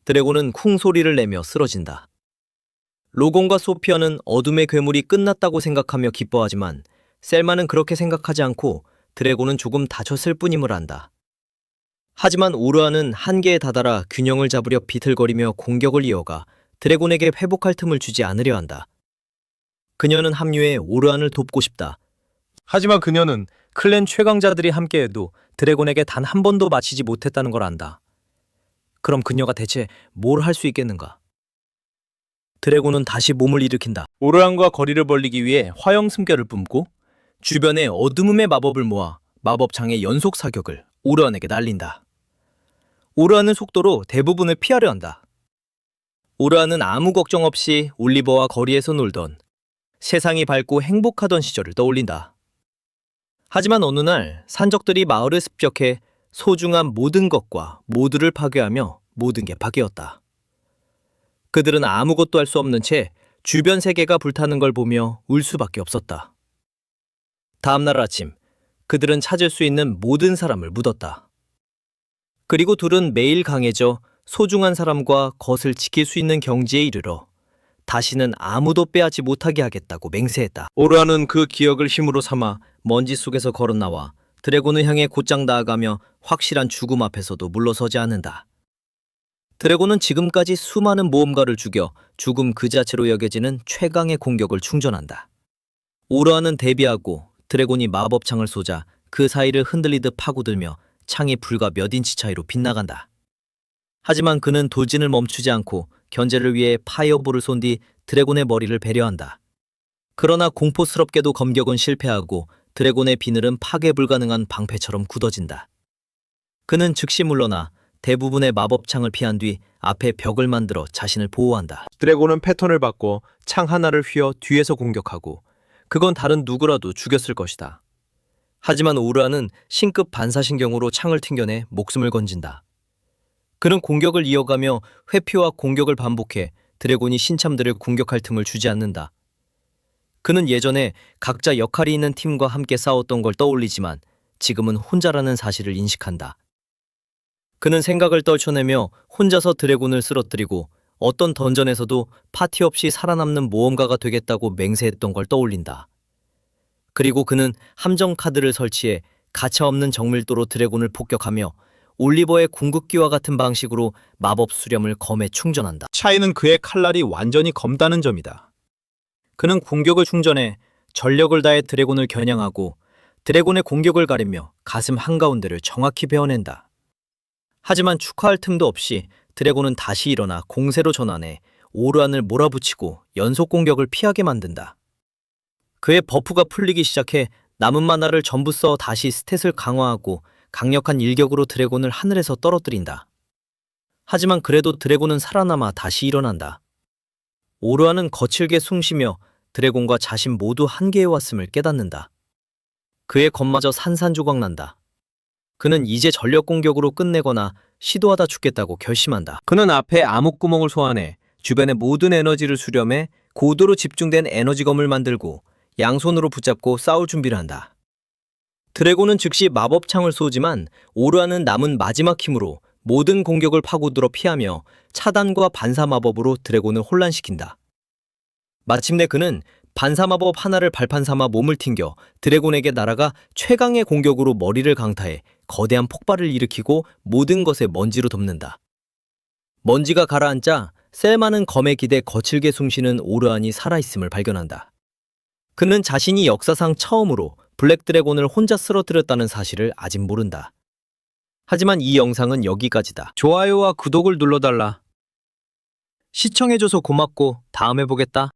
드래곤은 쿵 소리를 내며 쓰러진다. 로곤과 소피아는 어둠의 괴물이 끝났다고 생각하며 기뻐하지만 셀마는 그렇게 생각하지 않고 드래곤은 조금 다쳤을 뿐임을 안다. 하지만 오르안은 한계에 다다라 균형을 잡으려 비틀거리며 공격을 이어가 드래곤에게 회복할 틈을 주지 않으려 한다. 그녀는 합류해 오르안을 돕고 싶다. 하지만 그녀는 클랜 최강자들이 함께해도 드래곤에게 단 한 번도 맞히지 못했다는 걸 안다. 그럼 그녀가 대체 뭘 할 수 있겠는가? 드래곤은 다시 몸을 일으킨다. 오르안과 거리를 벌리기 위해 화형 숨결을 뿜고 주변에 어둠의 마법을 모아 마법창의 연속 사격을 오르안에게 날린다. 오르안은 속도로 대부분을 피하려 한다. 오르안은 아무 걱정 없이 올리버와 거리에서 놀던 세상이 밝고 행복하던 시절을 떠올린다. 하지만 어느 날 산적들이 마을을 습격해 소중한 모든 것과 모두를 파괴하며 모든 게 바뀌었다. 그들은 아무것도 할 수 없는 채 주변 세계가 불타는 걸 보며 울 수밖에 없었다. 다음 날 아침, 그들은 찾을 수 있는 모든 사람을 묻었다. 그리고 둘은 매일 강해져 소중한 사람과 것을 지킬 수 있는 경지에 이르러 다시는 아무도 빼앗지 못하게 하겠다고 맹세했다. 오르안은 그 기억을 힘으로 삼아 먼지 속에서 걸어나와 드래곤을 향해 곧장 나아가며 확실한 죽음 앞에서도 물러서지 않는다. 드래곤은 지금까지 수많은 모험가를 죽여 죽음 그 자체로 여겨지는 최강의 공격을 충전한다. 오르아는 대비하고 드래곤이 마법창을 쏘자 그 사이를 흔들리듯 파고들며 창이 불과 몇 인치 차이로 빗나간다. 하지만 그는 돌진을 멈추지 않고 견제를 위해 파이어볼을 쏜 뒤 드래곤의 머리를 배려한다. 그러나 공포스럽게도 검격은 실패하고 드래곤의 비늘은 파괴 불가능한 방패처럼 굳어진다. 그는 즉시 물러나 대부분의 마법창을 피한 뒤 앞에 벽을 만들어 자신을 보호한다. 드래곤은 패턴을 바꿔 창 하나를 휘어 뒤에서 공격하고 그건 다른 누구라도 죽였을 것이다. 하지만 오르아는 신급 반사신경으로 창을 튕겨내 목숨을 건진다. 그는 공격을 이어가며 회피와 공격을 반복해 드래곤이 신참들을 공격할 틈을 주지 않는다. 그는 예전에 각자 역할이 있는 팀과 함께 싸웠던 걸 떠올리지만 지금은 혼자라는 사실을 인식한다. 그는 생각을 떨쳐내며 혼자서 드래곤을 쓰러뜨리고 어떤 던전에서도 파티 없이 살아남는 모험가가 되겠다고 맹세했던 걸 떠올린다. 그리고 그는 함정 카드를 설치해 가차없는 정밀도로 드래곤을 폭격하며 올리버의 궁극기와 같은 방식으로 마법 수렴을 검에 충전한다. 차이는 그의 칼날이 완전히 검다는 점이다. 그는 공격을 충전해 전력을 다해 드래곤을 겨냥하고 드래곤의 공격을 가리며 가슴 한가운데를 정확히 베어낸다. 하지만 축하할 틈도 없이 드래곤은 다시 일어나 공세로 전환해 오르안을 몰아붙이고 연속 공격을 피하게 만든다. 그의 버프가 풀리기 시작해 남은 마나를 전부 써 다시 스탯을 강화하고 강력한 일격으로 드래곤을 하늘에서 떨어뜨린다. 하지만 그래도 드래곤은 살아남아 다시 일어난다. 오르아는 거칠게 숨쉬며 드래곤과 자신 모두 한계에 왔음을 깨닫는다. 그의 겁마저 산산조각난다. 그는 이제 전력 공격으로 끝내거나 시도하다 죽겠다고 결심한다. 그는 앞에 암흑구멍을 소환해 주변의 모든 에너지를 수렴해 고도로 집중된 에너지검을 만들고 양손으로 붙잡고 싸울 준비를 한다. 드래곤은 즉시 마법창을 쏘지만 오르아는 남은 마지막 힘으로 모든 공격을 파고들어 피하며 차단과 반사 마법으로 드래곤을 혼란시킨다. 마침내 그는 반사 마법 하나를 발판 삼아 몸을 튕겨 드래곤에게 날아가 최강의 공격으로 머리를 강타해 거대한 폭발을 일으키고 모든 것에 먼지로 덮는다. 먼지가 가라앉자 셀마는 검에 기대 거칠게 숨쉬는 오르안이 살아있음을 발견한다. 그는 자신이 역사상 처음으로 블랙 드래곤을 혼자 쓰러뜨렸다는 사실을 아직 모른다. 하지만 이 영상은 여기까지다. 좋아요와 구독을 눌러달라. 시청해줘서 고맙고 다음에 보겠다.